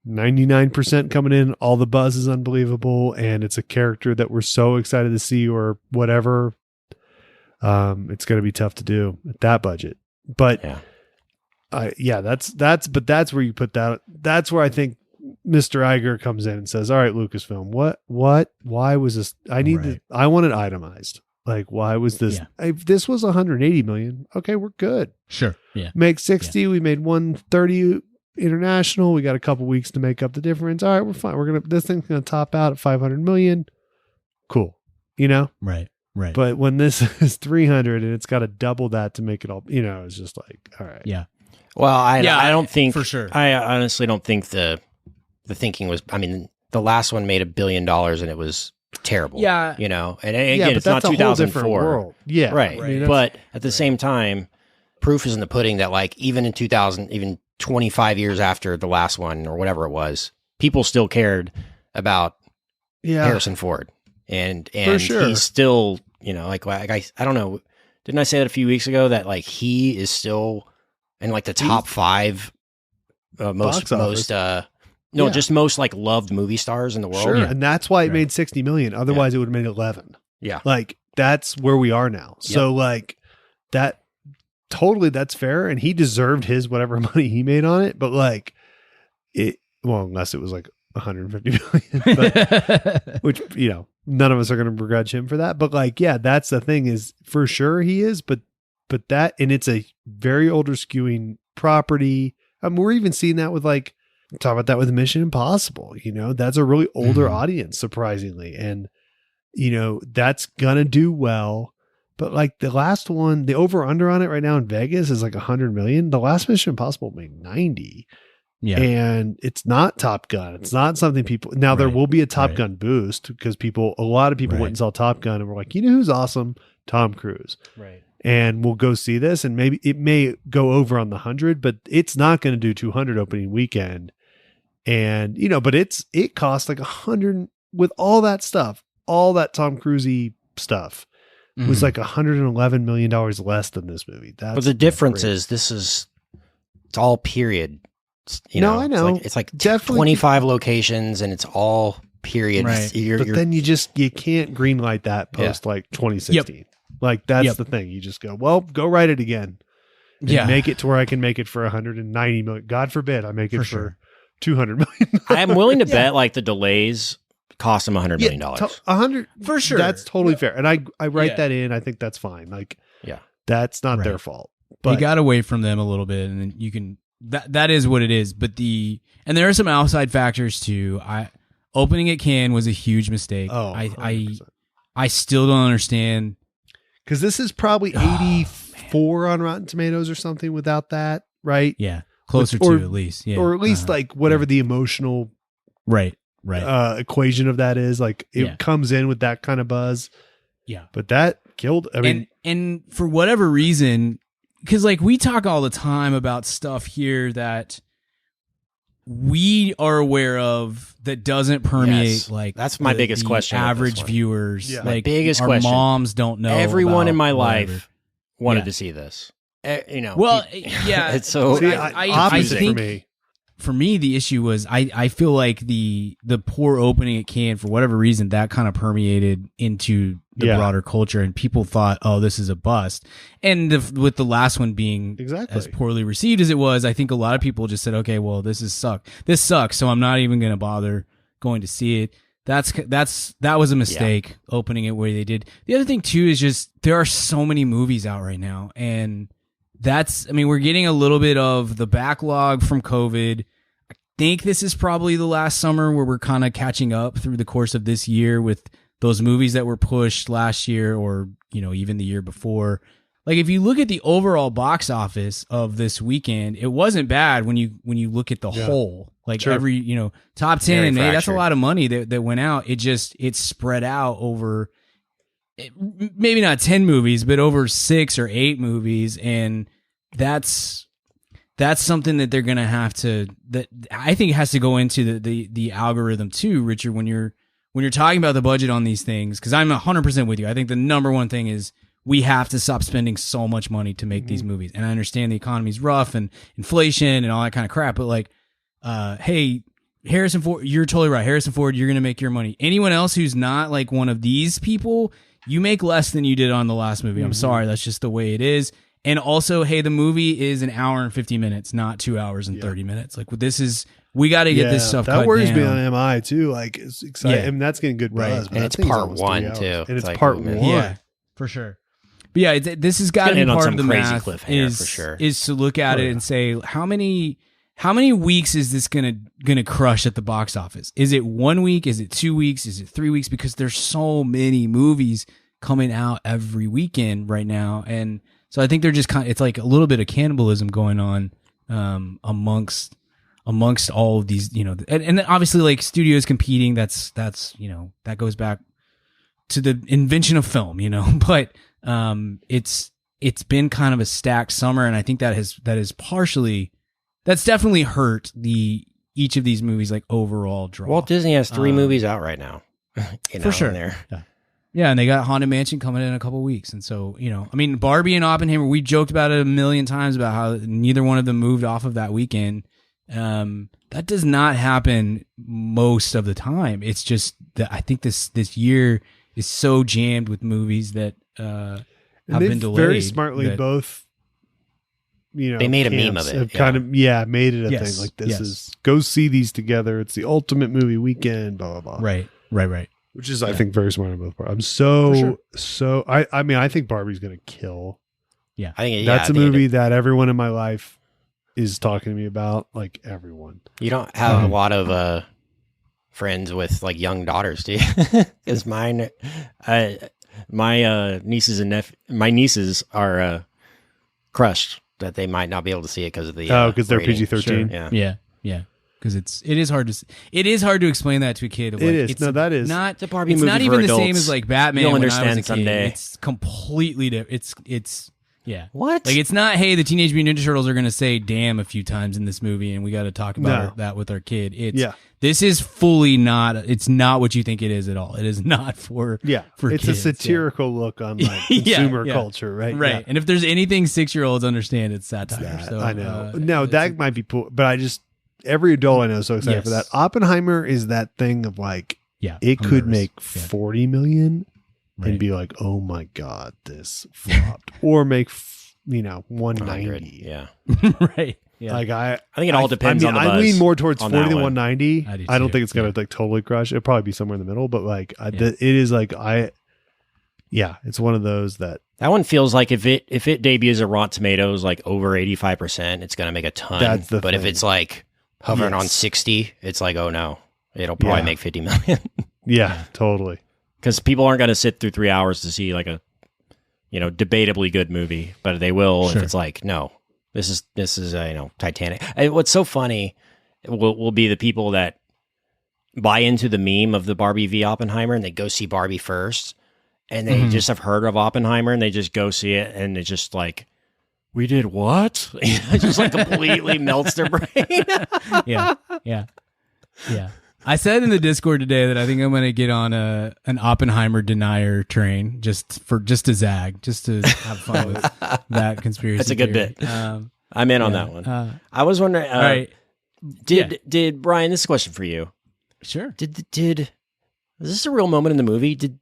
99% coming in, all the buzz is unbelievable, and it's a character that we're so excited to see or whatever. It's going to be tough to do at that budget, but that's where you put that. That's where I think Mr. Iger comes in and says, all right, Lucasfilm, why was this? I want it itemized. Like, why was this? Yeah. If this was 180 million, okay, we're good. Sure. Yeah. Make 60. We made 130 international. We got a couple weeks to make up the difference. All right, we're fine. This thing's going to top out at 500 million. Cool. Right. Right. But when this is 300 and it's got to double that to make it all, it's just like, all right. Yeah. Well, I don't think for sure. I honestly don't think the thinking was. I mean, the last one made $1 billion and it was terrible. Yeah. And again, but it's not that's a whole different 2004. world. Yeah. Right. I mean, But at the same time, proof is in the pudding that like even in 2000, even 25 years after the last one or whatever it was, people still cared about Harrison Ford, and For sure. he's still like I don't know, didn't I say that a few weeks ago that like he is still in like the top 5 Box office. just most like loved movie stars in the world. Sure. Yeah. And that's why it Right. made 60 million. Otherwise it would have made 11. Yeah. Like that's where we are now. So like that totally, that's fair. And he deserved his whatever money he made on it. But like unless it was like 150 million, but, which, none of us are going to begrudge him for that. But like, yeah, that's the thing is for sure he is, but that, and it's a very older skewing property. I mean, we're even seeing that with like, talk about that with Mission Impossible, that's a really older audience, surprisingly. And, that's gonna do well. But like the last one, the over under on it right now in Vegas is like 100 million. The last Mission Impossible made 90. Yeah. And it's not Top Gun. It's not something people, now there Right. will be a Top Right. Gun boost because a lot of people Right. went and saw Top Gun and were like, who's awesome? Tom Cruise. Right. And we'll go see this, and maybe it may go over on the 100, but it's not going to do 200 opening weekend. And, but it costs like 100 with all that stuff, all that Tom Cruise stuff was like $111 million less than this movie. But the difference is it's all period. I know. It's like Definitely. 25 locations and it's all period. Right. You're, But then you can't green light that post like 2016. Like that's the thing. You just go, well, go write it again. And make it to where I can make it for 190 million. God forbid I make it for 200 million. I'm willing to bet like the delays cost them $100 million. 100 For sure. That's totally fair. And I write that in. I think that's fine. Like, that's not their fault. But you got away from them a little bit, and then you can. That is what it is. But and there are some outside factors too. Opening at Cannes was a huge mistake. Oh, I still don't understand. Because this is probably 84 on Rotten Tomatoes or something without that, right? Yeah, closer Or- to at least. Yeah, Or at least like whatever the emotional right. equation of that is. Like it comes in with that kind of buzz. Yeah, But that killed. I mean, and for whatever reason, because like we talk all the time about stuff here that we are aware of that doesn't permeate Yes. like That's my biggest the question with this average one. viewers. Yeah. Like My biggest our question. moms don't know. Everyone about in my whatever. life wanted Yeah. to see this. Well, pe- yeah. it's so see, I opposite think- for me. for me, the issue was I feel like the poor opening at Cannes, for whatever reason, that kind of permeated into the broader culture, and people thought, oh, this is a bust. And with the last one being as poorly received as it was, I think a lot of people just said, okay, well, this sucks, so I'm not even going to bother going to see it. That was a mistake, opening it where they did. The other thing too is just there are so many movies out right now, and we're getting a little bit of the backlog from COVID. I think this is probably the last summer where we're kind of catching up through the course of this year with those movies that were pushed last year or, even the year before. Like, if you look at the overall box office of this weekend, it wasn't bad when you look at the whole. Like, every, top 10, and that's a lot of money that went out. It's spread out over maybe not 10 movies, but over 6 or 8 movies. And that's something that they're going to have to, that I think has to go into the algorithm too, Richard, when you're talking about the budget on these things, because I'm 100% with you. I think the number one thing is we have to stop spending so much money to make these movies. And I understand the economy's rough and inflation and all that kind of crap, but like, hey, Harrison Ford, you're totally right. Harrison Ford, you're going to make your money. Anyone else who's not like one of these people, you make less than you did on the last movie. I'm sorry. That's just the way it is. And also, hey, the movie is an hour and 50 minutes, not 2 hours and 30 minutes. Like, we got to get this stuff cut down. That worries me on MI too. Like, it's exciting. I mean, that's getting good buzz. And it's part 1 too. And it's part 1. Yeah, for sure. But yeah, this has got to be part of the math for sure. Is to look at it and say, how many weeks is this gonna crush at the box office? Is it 1 week? Is it 2 weeks? Is it 3 weeks? Because there's so many movies coming out every weekend right now, and so I think they're just it's like a little bit of cannibalism going on amongst all of these, and obviously like studios competing. That's that goes back to the invention of film, but it's been kind of a stacked summer, and I think that's definitely hurt each of these movies like overall draw. Walt Disney has 3 movies out right now. For sure. There. Yeah, and they got Haunted Mansion coming in a couple weeks. And so, Barbie and Oppenheimer, we joked about it a million times about how neither one of them moved off of that weekend. That does not happen most of the time. It's just that I think this year is so jammed with movies that have been delayed. Very smartly both, they made a meme of it. Have kind of made it a thing. Like, this is, go see these together. It's the ultimate movie weekend, blah, blah, blah. Right. Which is, I think, very smart on both parts. I'm so I think Barbie's going to kill. Yeah. I think that's a movie that everyone in my life is talking to me about, like everyone. You don't have a lot of friends with like young daughters, do you? Because my nieces and my nieces are crushed that they might not be able to see it because of the because they're rating. PG-13. Sure. Yeah. Because it is hard to explain that to a kid. Like, it is. That is not it's a Barbie it's movie not for even adults. the same as like Batman. You'll when understand I was a kid. someday. It's completely different. It's yeah. What? Like, it's not, hey, the Teenage Mutant Ninja Turtles are going to say damn a few times in this movie, and we got to talk about that with our kid. This is fully not. It's not what you think it is at all. It is not for for it's kids. a satirical look on like consumer culture, right? Right. And if there's anything 6-year-olds understand, it's satire. So, I know. That might be poor, but I just every adult I know is so excited for that. Oppenheimer is that thing of like, it could make 40 million and be like, oh my god, this flopped, or make 190. Yeah. Right. Yeah. Like I think it all depends on the buzz. I lean more towards 40 than 190. I don't think it's gonna like totally crush. It'll probably be somewhere in the middle, but like it is like it's one of those that one feels like if it debuts at Rotten Tomatoes like over 85%, it's gonna make a ton. That's the but thing. If it's like hovering on 60, it's like, oh no, it'll probably make 50 million. Totally. Because people aren't gonna sit through 3 hours to see like a debatably good movie, but they will if it's like, no, this is Titanic. And what's so funny will be the people that buy into the meme of the Barbie v Oppenheimer and they go see Barbie first, and they just have heard of Oppenheimer and they just go see it, and it's just like, we did what? It just like completely melts their brain. Yeah. I said in the Discord today that I think I'm going to get on an Oppenheimer denier train just to zag, just to have fun with that conspiracy. That's a good theory. bit. I'm in on that one. I was wondering. All right. Did Brian? This is a question for you. Sure. Did is this a real moment in the movie? Did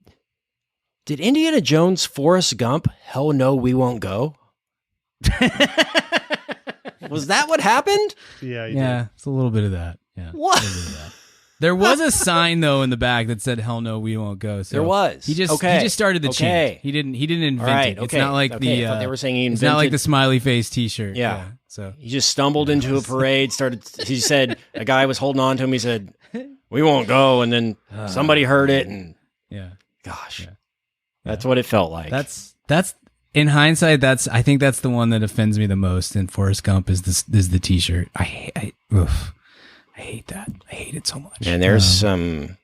Indiana Jones Forrest Gump? Hell no, we won't go. Was that what happened? Yeah, Yeah, it's a little bit of that. Yeah. What? A little bit of that. There was a sign though in the back that said "Hell no, we won't go." So There was. He just started the chant. He didn't invent Right, it. It's okay, not like okay. I thought they were saying he It's not like invented- the smiley face T-shirt. Yeah. So He just stumbled into a parade. He said a guy was holding on to him. He said, "We won't go," and then somebody heard it, and yeah. gosh, Yeah. that's what it felt like. That's in hindsight. I think that's the one that offends me the most. In Forrest Gump is the T-shirt. I hate that. I hate it so much. And there's some,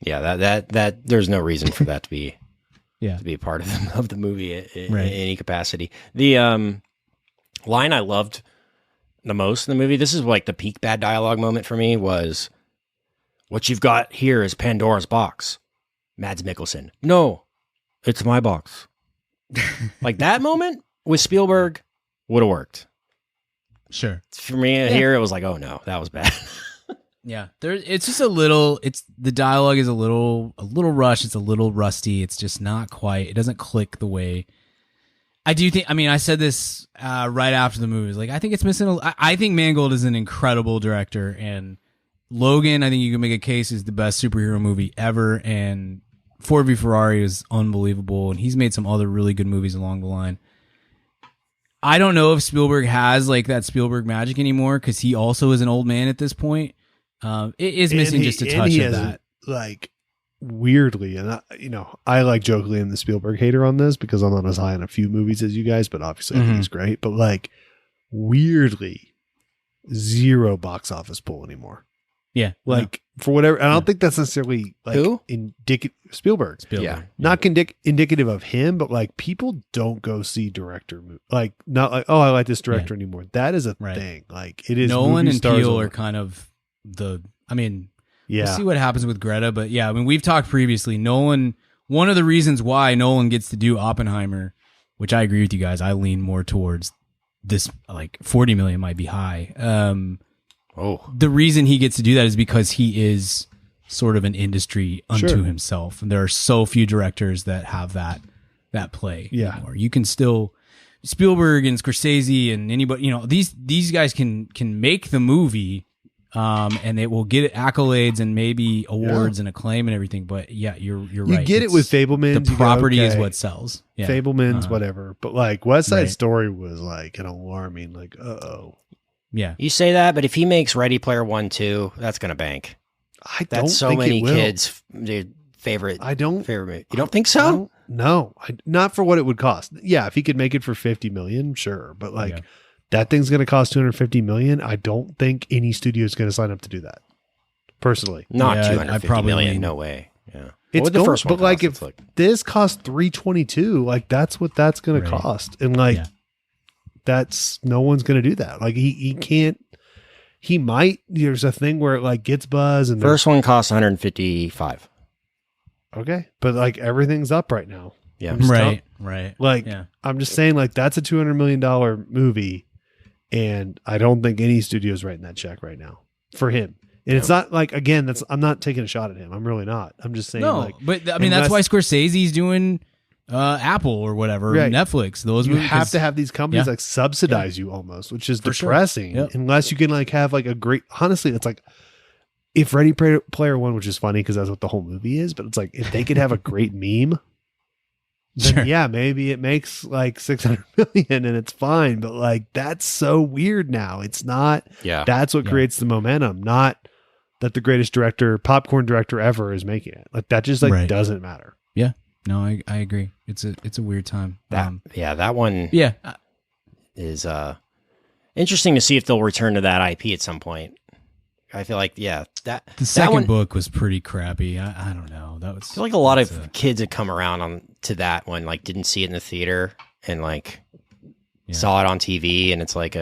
that there's no reason for that to be, Yeah. to be a part of the movie in Right. any capacity. The line I loved the most in the movie, this is like the peak bad dialogue moment for me, was, "What you've got here is Pandora's box." Mads Mikkelsen, "No, it's my box." Like that moment with Spielberg would have worked. Sure. For me here, it was like, oh no, that was bad. Yeah, it's just a little. The dialogue is a little rushed. It's a little rusty. It's just not quite. It doesn't click the way. I do think. I mean, I said this right after the movie. Like, I think it's missing. I think Mangold is an incredible director, and Logan, I think you can make a case, is the best superhero movie ever. And Ford v Ferrari is unbelievable, and he's made some other really good movies along the line. I don't know if Spielberg has like that Spielberg magic anymore, because he also is an old man at this point. It is missing just a touch of that. Like, weirdly, and I like jokingly am the Spielberg hater on this because I'm not as high on a few movies as you guys, but obviously I think he's great. But like, weirdly, zero box office pull anymore. Yeah, Like for whatever, I don't think that's necessarily like Who? Spielberg. Yeah. Not indicative of him, but like people don't go see director like not like, oh, I like this director anymore. That is a thing. Like it is. Nolan movie and stars Peele only. are kind of I mean, Yeah. we'll see what happens with Greta, but yeah, I mean, we've talked previously. Nolan, one of the reasons why Nolan gets to do Oppenheimer, which I agree with you guys, I lean more towards this, like 40 million might be high. The reason he gets to do that is because he is sort of an industry unto himself, and there are so few directors that have that play. Yeah. anymore. You can still Spielberg and Scorsese and anybody, these guys can make the movie. And it will get accolades and maybe awards and acclaim and everything. But yeah, you're right. You get it with Fabelmans. The you go, property is okay, what sells. Yeah. Fabelmans, whatever. But like West Side Right. Story was like an alarming, like, Yeah. You say that, but if he makes Ready Player One 2, that's going to bank. I don't That's so think many it will. kids' favorite. I don't. favorite movie. You don't think so? No, not for what it would cost. Yeah, if he could make it for 50 million, sure. But like Yeah. that thing's going to cost 250 million. I don't think any studio is going to sign up to do that. Personally, Not Yeah, I'd 250 probably million. lean- No way. Yeah. What it's would the going, first one but like cost? if this cost 322, like that's what that's going to Right. cost, and like Yeah. that's no one's going to do that. Like he can't. He might. There's a thing where it like gets buzz and First one costs 155. okay, but like everything's up right now. Yeah. I'm just Right. Right. Like Yeah. I'm just saying, like that's a $200 million movie, and I don't think any studio's writing that check right now for him. And it's not like, again, I'm not taking a shot at him. I'm really not. I'm just saying, No, like, but I mean, that's why Scorsese's doing Apple or whatever, Right. Netflix. Those you movies, have to have these companies Yeah. like subsidize you almost, which is For sure. depressing. Yep. Unless you can like have like a great, honestly, it's like if Ready Player One, which is funny because that's what the whole movie is, but it's like if they could have a great meme, then Sure. yeah, maybe it makes like 600 million and it's fine. But like that's so weird now. It's not. Yeah. That's what Yeah. creates the momentum, not that the greatest popcorn director ever is making it. Like that just like Right. doesn't matter. Yeah. No, I agree. It's a weird time. That one Yeah. is interesting to see if they'll return to that IP at some point. I feel like, The that second one, book was pretty crappy. I don't know. That was. I feel like a lot that's of kids had come around to that one, like didn't see it in the theater and like Yeah. saw it on TV, and it's like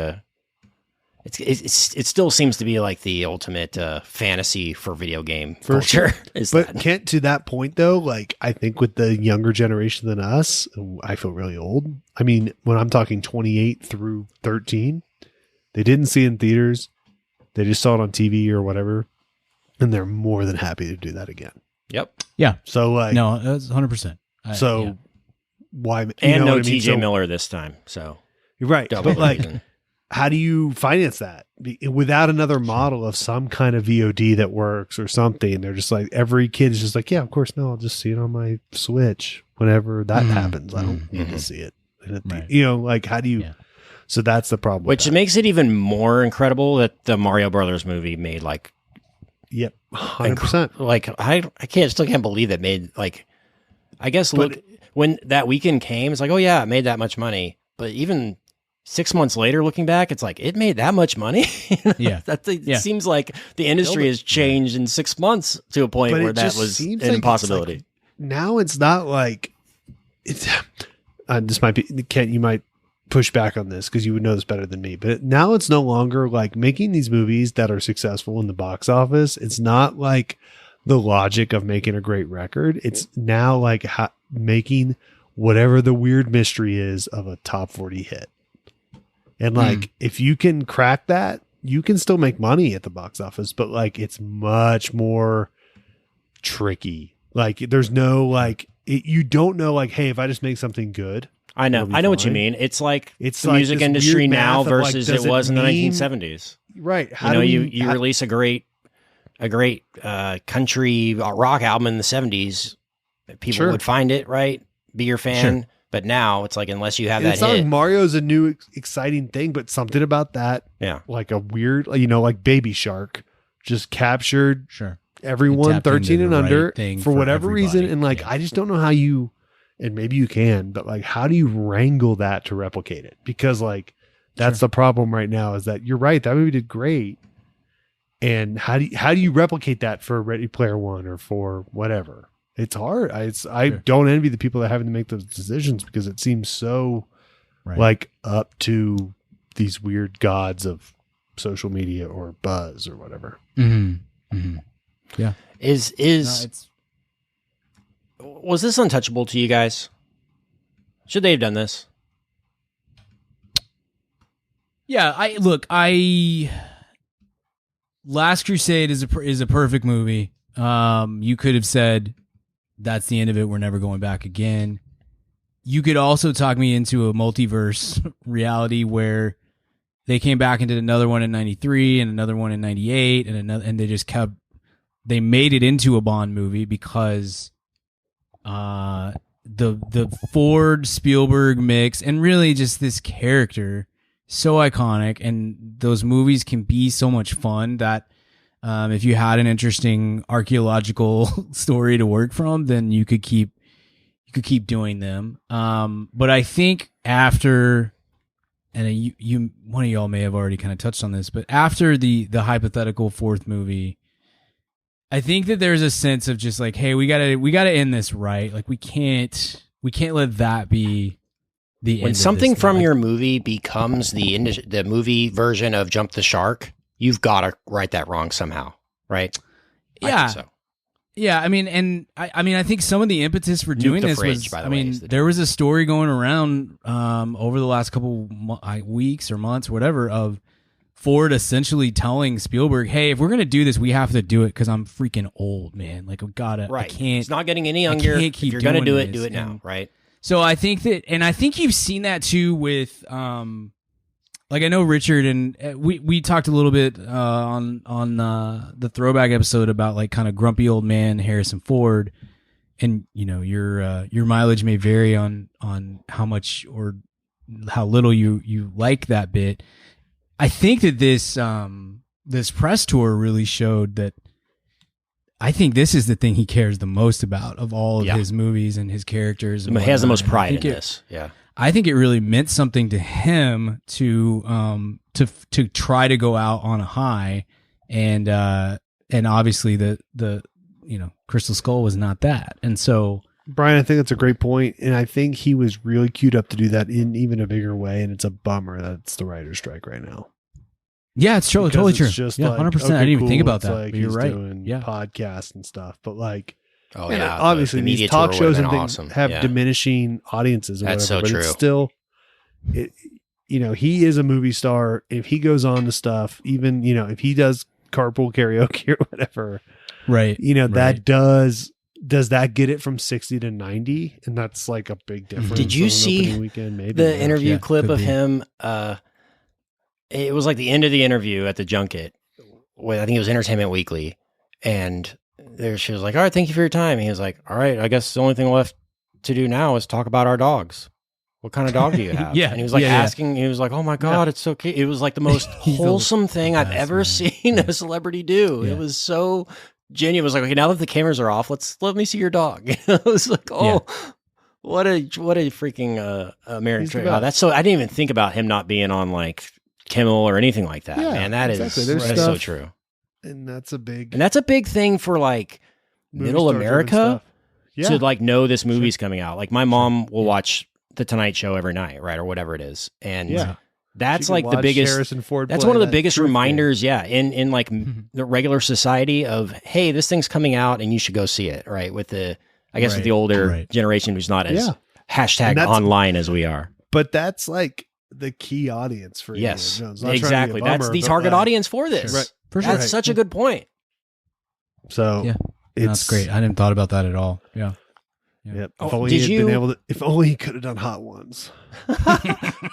it still seems to be like the ultimate fantasy for video game For culture. sure. Is But that. Kent, to that point though, like I think with the younger generation than us, I feel really old. I mean, when I'm talking 28 through 13, they didn't see it in theaters. They just saw it on TV or whatever, and they're more than happy to do that again. Yep. Yeah. So like, No, that's 100%. So why? You And know no what I mean? TJ So- Miller this time. So right? double But like, reason. how do you finance that without another model of some kind of VOD that works or something? They're just like, every kid is just like, yeah, of course, no, I'll just see it on my Switch whenever that happens. I don't need to see it. Right. You know, like, how do you? Yeah. So that's the problem. Which with that. makes it even more incredible that the Mario Brothers movie made like, Yep, 100%. like I still can't believe it made like, I guess look when that weekend came, it's like, oh yeah, it made that much money. But even 6 months later, looking back, it's like it made that much money. Yeah. It seems like the industry has changed in 6 months to a point But where it that just was seems an like it's impossibility. like- now it's not like it's. This might be Kent. You might push back on this because you would know this better than me. But now it's no longer like making these movies that are successful in the box office. It's not like the logic of making a great record. It's now like making whatever the weird mystery is of a top 40 hit. And like, if you can crack that, you can still make money at the box office, but like, it's much more tricky. Like, there's no like, you don't know like, hey, if I just make something good, I know it'll be what you fine. mean. It's like It's the like music this industry weird now math of, like, versus does it was in the mean- 1970s. right? How You know, do you release a great country rock album in the 70s, people Sure. would find it, right? Be your fan. Sure. But now it's like, unless you have and that it's not hit. like Mario's a new exciting thing, but something about that, Yeah. like a weird, you know, like Baby Shark, just captured Sure. everyone It tapped into 13 and the under right thing for for whatever reason. everybody. And like, Yeah. I just don't know how you, and maybe you can, but like, how do you wrangle that to replicate it? Because like, that's the problem right now is that you're right. That movie did great. And how do you replicate that for Ready Player One or for whatever? It's hard. I Sure. don't envy the people that are having to make those decisions because it seems so Right. like up to these weird gods of social media or buzz or whatever. Mm-hmm. Mm-hmm. Yeah. Is was this untouchable to you guys? Should they have done this? Yeah. Last Crusade is a perfect movie. You could have said that's the end of it. We're never going back again. You could also talk me into a multiverse reality where they came back and did another one in 93 and another one in 98 and they made it into a Bond movie because the Ford Spielberg mix and really just this character so iconic, and those movies can be so much fun that if you had an interesting archaeological story to work from, then you could keep doing them. But I think after, and you one of y'all may have already kind of touched on this, but after the hypothetical fourth movie, I think that there's a sense of just like, hey, we gotta end this right. Like we can't let that be the When end something of this from thing. your movie becomes the movie version of Jump the Shark, you've got to right that wrong somehow, right? I Yeah. think so. Yeah, I mean, I think some of the impetus for doing the this fridge, was, by the I way, mean, is the there was a story going around over the last couple weeks or months, or whatever, of Ford essentially telling Spielberg, "Hey, if we're gonna do this, we have to do it because I'm freaking old, man. Like, we gotta, Right. I can't. It's not getting any younger. can't keep if you're going to do doing it, do this, it now, and- right? So I think that, and I think you've seen that too with, like I know Richard and we talked a little bit on the throwback episode about like kind of grumpy old man Harrison Ford, and you know your mileage may vary on how much or how little you like that bit. I think that this press tour really showed that. I think this is the thing he cares the most about of all of Yeah. his movies and his characters. And He has the whatnot. most And I pride in think this. Yeah. I think it really meant something to him to try to go out on a high, and obviously the Crystal Skull was not that, and so Brian, I think that's a great point, and I think he was really queued up to do that in even a bigger way, and it's a bummer that it's the writer's strike right now. yeah, it's totally Because true. it's just Yeah, like, 100%. I okay, didn't even cool, think about it's that. like But you're he's right. doing Yeah, podcasts and stuff, but like, Oh, and yeah. obviously the these media talk tour shows would've and been things awesome. have Yeah. diminishing audiences or That's whatever, so but it's true. still, he is a movie star. If he goes on to stuff, even, if he does carpool karaoke or whatever, Right. that does that get it from 60 to 90? And that's like a big difference. Did you on an see opening weekend, maybe? the interview Yeah, clip could of be. him? It was like the end of the interview at the junket. With, I think it was Entertainment Weekly. And she was like, all right, thank you for your time. And he was like, all right, I guess the only thing left to do now is talk about our dogs. What kind of dog do you have? Yeah, And he was like yeah, yeah. asking, he was like, oh my God, it's so cute. It was like the most He's the wholesome thing I've best, ever man. seen a celebrity do. Yeah. It was so genuine. It was like, okay, now that the cameras are off, let me see your dog. It was like, oh, what a freaking American He's the trick. best. Oh, that's so, I didn't even think about him not being on like Kimmel or anything like that. Yeah, Man, that exactly. is There's that's so stuff- true. And that's a big And that's a big thing for like movie middle star-driven America stuff. Yeah. to like know this movie's coming out. Like my mom will watch The Tonight Show every night, right? Or whatever it is. And Yeah. that's She like could the watch biggest, Harrison Ford that's play one of the that biggest truth game. reminders. Yeah. In like the regular society of, hey, this thing's coming out and you should go see it. Right. With the, I guess with the older generation who's not as Yeah. hashtag And that's- online as we are. But that's like the key audience for Yes, Indiana Jones. Not trying to be a exactly. That's bummer, the but, target like, audience for this. Right. For sure. That's such a good point. So Yeah. That's great. I didn't thought about that at all. Yeah. Yep. Oh, If only did he had you- been able to. If only he could have done Hot Ones.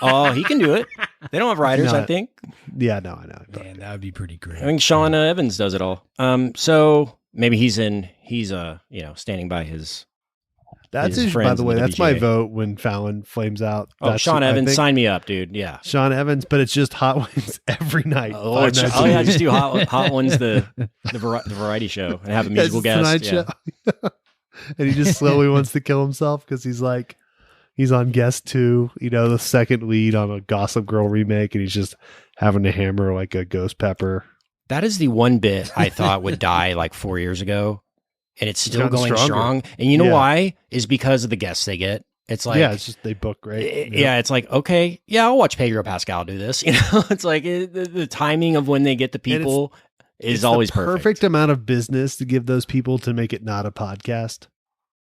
Oh, he can do it. They don't have writers, I Not- think. Yeah, no, I know. Man, that would be pretty great. I think Sean Evans does it all. So maybe he's standing by his. That's his his, by friends the in way. the That's my WGA. vote when Fallon flames out. Oh, That's Sean who I Evans, think. sign me up, dude. Yeah. Sean Evans, but it's just Hot Ones every night. Oh, 5 nights a yeah, week. just do hot ones the variety show and have a Yeah, it's musical the guest. Tonight Yeah. Show. And he just slowly wants to kill himself because he's on Guest 2, the second lead on a Gossip Girl remake, and he's just having to hammer like a ghost pepper. That is the one bit I thought would die like 4 years ago, and it's still gotten going stronger. strong. And you know Yeah. why? Is because of the guests they get. It's like, Yeah, it's just they book great. yeah, it's like, okay, yeah, I'll watch Pedro Pascal do this. It's like the timing of when they get the people is It's always the perfect. amount of business to give those people to make it not a podcast.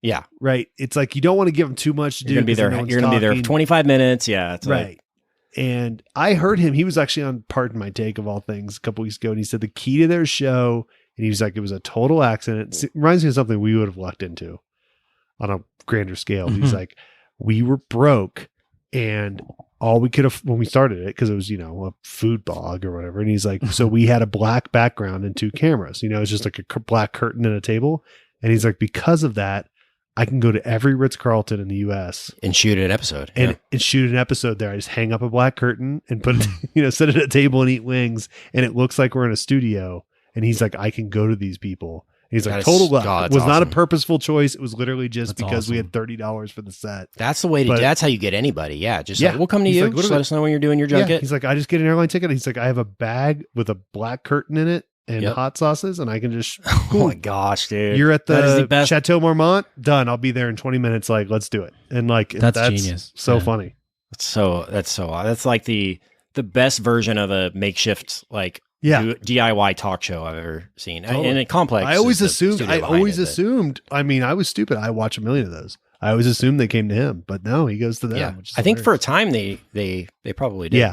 Yeah, Right. It's like you don't want to give them too much to do. you're gonna be 'cause there. then no one's You're gonna be there for talking. 25 minutes. Yeah, it's Right. like, And I heard him. He was actually on Pardon My Take of all things a couple weeks ago, and he said the key to their show, and he was like, it was a total accident. It reminds me of something we would have lucked into on a grander scale. He's like, we were broke, and all we could have when we started it, because it was a food blog or whatever. And he's like, so we had a black background and 2 cameras. It's just like a black curtain and a table. And he's like, because of that, I can go to every Ritz-Carlton in the U.S. and shoot an episode. and shoot an episode there. I just hang up a black curtain and put it, sit at a table and eat wings, and it looks like we're in a studio. And he's like, I can go to these people. And he's That like, is- total luck. God, It that's was not a awesome. purposeful choice. It was literally just That's because we awesome. had $30 for the set. That's the way to. But- That's how you get anybody. Yeah, just Yeah. like, we'll come to He's you. like, what Just are let the- us know when you're doing your Yeah, junket. he's like, I just get an airline ticket. He's like, I have a bag with a black curtain in it and Yep. hot sauces, and I can just. Oh my gosh, dude! You're at That is the, best. Chateau Marmont. Done. I'll be there in 20 minutes. Like, let's do it. And like, That's genius. So Yeah. funny. That's like the best version of a makeshift like Yeah. DIY talk show I've ever seen. Totally. And a complex. I always is the assumed. studio I behind always it, but- assumed. I mean, I was stupid. I watch a million of those. I always assumed they came to him, but no, he goes to them. Yeah, Which is I think for a hilarious. time they probably did. Yeah.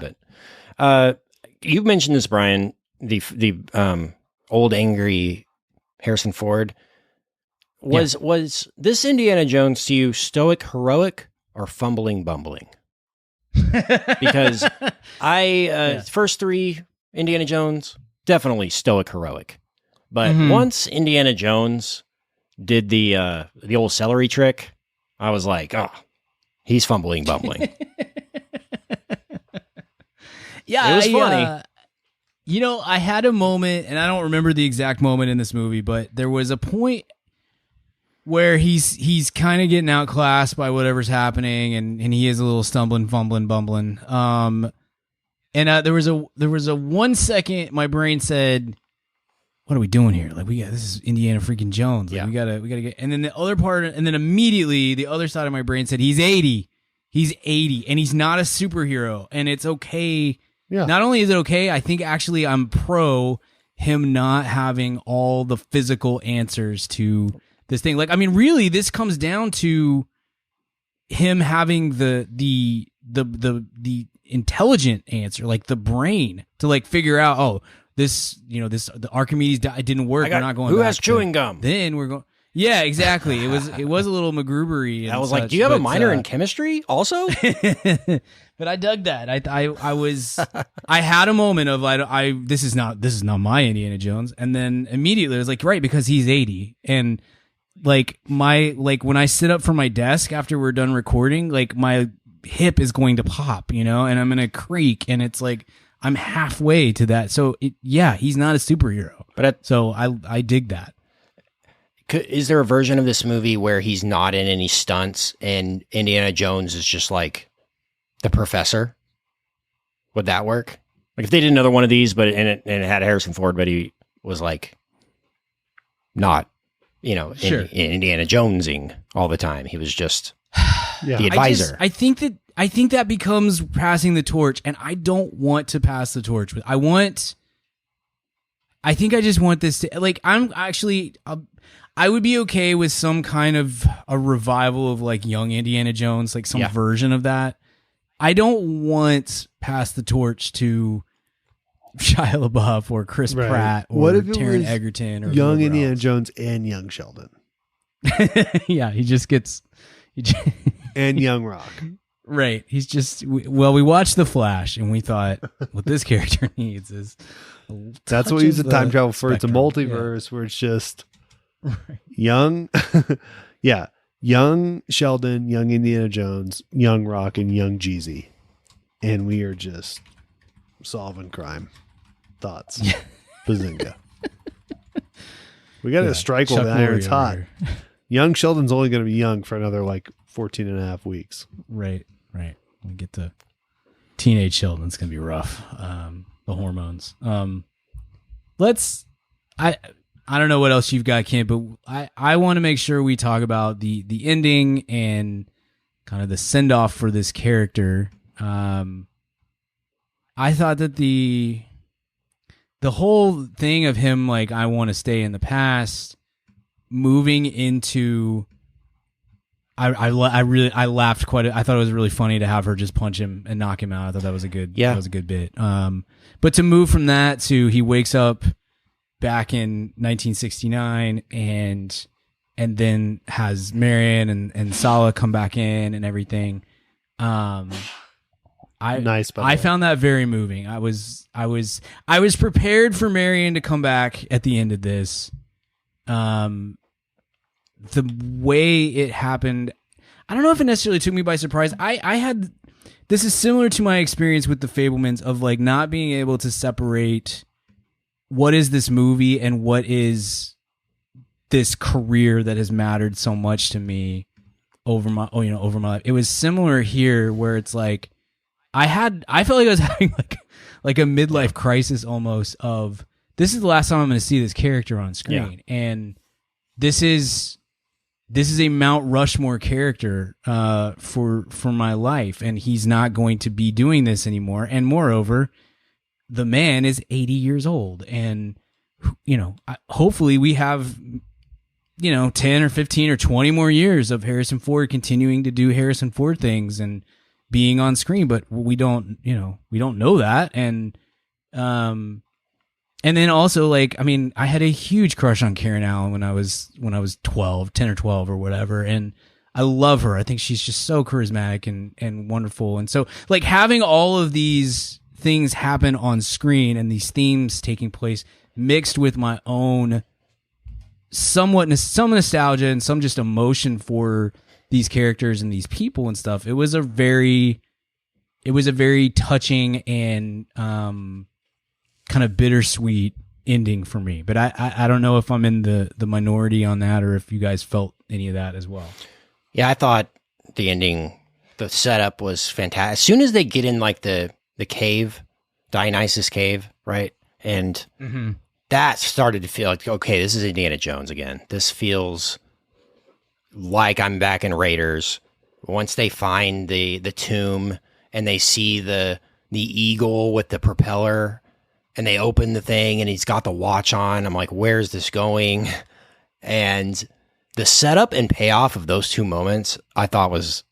But you mentioned this, Brian. The old angry Harrison Ford was this Indiana Jones to you stoic, heroic, or fumbling, bumbling? Because first 3 Indiana Jones definitely stoic, heroic, but once Indiana Jones did the old celery trick, I was like, oh, he's fumbling, bumbling. Yeah, It was funny. I had a moment, and I don't remember the exact moment in this movie, but there was a point where he's kind of getting outclassed by whatever's happening, and he is a little stumbling, fumbling, bumbling. And there was a 1 second my brain said, "What are we doing here? Like this is Indiana freaking Jones. Like, Yeah. we gotta get." And then the other part, and then immediately the other side of my brain said, "He's 80. He's 80, and he's not a superhero, and it's okay." Yeah. Not only is it okay, I think actually I'm pro him not having all the physical answers to this thing. Like, I mean, really, this comes down to him having the intelligent answer, like the brain to like figure out, oh, the Archimedes it didn't work. We're not going. Who back has chewing gum? Then we're going. Yeah, exactly. It was a little MacGrubery. I was like, do you have a minor in chemistry also? But I dug that. I had a moment of this is not my Indiana Jones, and then immediately I was like, right, because he's 80, and like when I sit up from my desk after we're done recording, like my hip is going to pop, and I'm gonna creak, and it's like I'm halfway to that. So he's not a superhero, so I dig that. Is there a version of this movie where he's not in any stunts and Indiana Jones is just like the professor? Would that work? Like if they did another one of these, but it had Harrison Ford, but he was like not, Sure. Indiana Jonesing all the time. He was just the advisor. I think that becomes passing the torch, and I don't want to pass the torch. I think I just want this to like. I would be okay with some kind of a revival of like young Indiana Jones, like some version of that. I don't want pass the torch to Shia LaBeouf or Chris Pratt or what if it Taron was Egerton or young Indiana else. Jones and young Sheldon Yeah, he just gets and young Rock. Right. He's just we watched The Flash and we thought what this character needs is that's what we use the time travel for. Spectrum. It's a multiverse where it's just young young Sheldon, young Indiana Jones, young Rock, and young Jeezy, and we are just solving crime. Thoughts? Bazinga. We got to strike while the iron's hot. Young Sheldon's only going to be young for another like 14 and a half weeks. Right. We get to teenage Sheldon. It's going to be rough. The hormones. I don't know what else you've got, Kent, but I want to make sure we talk about the ending and kind of the send off for this character. I thought that the whole thing of him like I want to stay in the past, moving into I laughed quite. I thought it was really funny to have her just punch him and knock him out. I thought that was a good bit. But to move from that to he wakes up back in 1969 and then has Marion and Sala come back in and everything. I found that very moving. I was prepared for Marion to come back at the end of this. The way it happened, I don't know if it necessarily took me by surprise. This is similar to my experience with the Fabelmans of like not being able to separate what is this movie and what is this career that has mattered so much to me over my life. It was similar here where it's like I felt like I was having like a midlife crisis almost of this is the last time I'm going to see this character on screen. Yeah. And this is a Mount Rushmore character for my life, and he's not going to be doing this anymore. And moreover, the man is 80 years old, and hopefully we have 10 or 15 or 20 more years of Harrison Ford continuing to do Harrison Ford things and being on screen. But we don't know that, and then also, like, I mean, I had a huge crush on Karen Allen when I was 10 or 12 or whatever. And I love her. I think she's just so charismatic and wonderful. And so like having all of these things happen on screen and these themes taking place mixed with my own some nostalgia and some just emotion for these characters and these people and stuff. It was a very touching and, kind of bittersweet ending for me, but I don't know if I'm in the minority on that or if you guys felt any of that as well. Yeah, I thought the ending, the setup was fantastic. As soon as they get in like the cave, Dionysus cave, right? And that started to feel like, okay, this is Indiana Jones again. This feels like I'm back in Raiders. Once they find the tomb and they see the eagle with the propeller, and they open the thing and he's got the watch on. I'm like, where's this going? And the setup and payoff of those two moments I thought was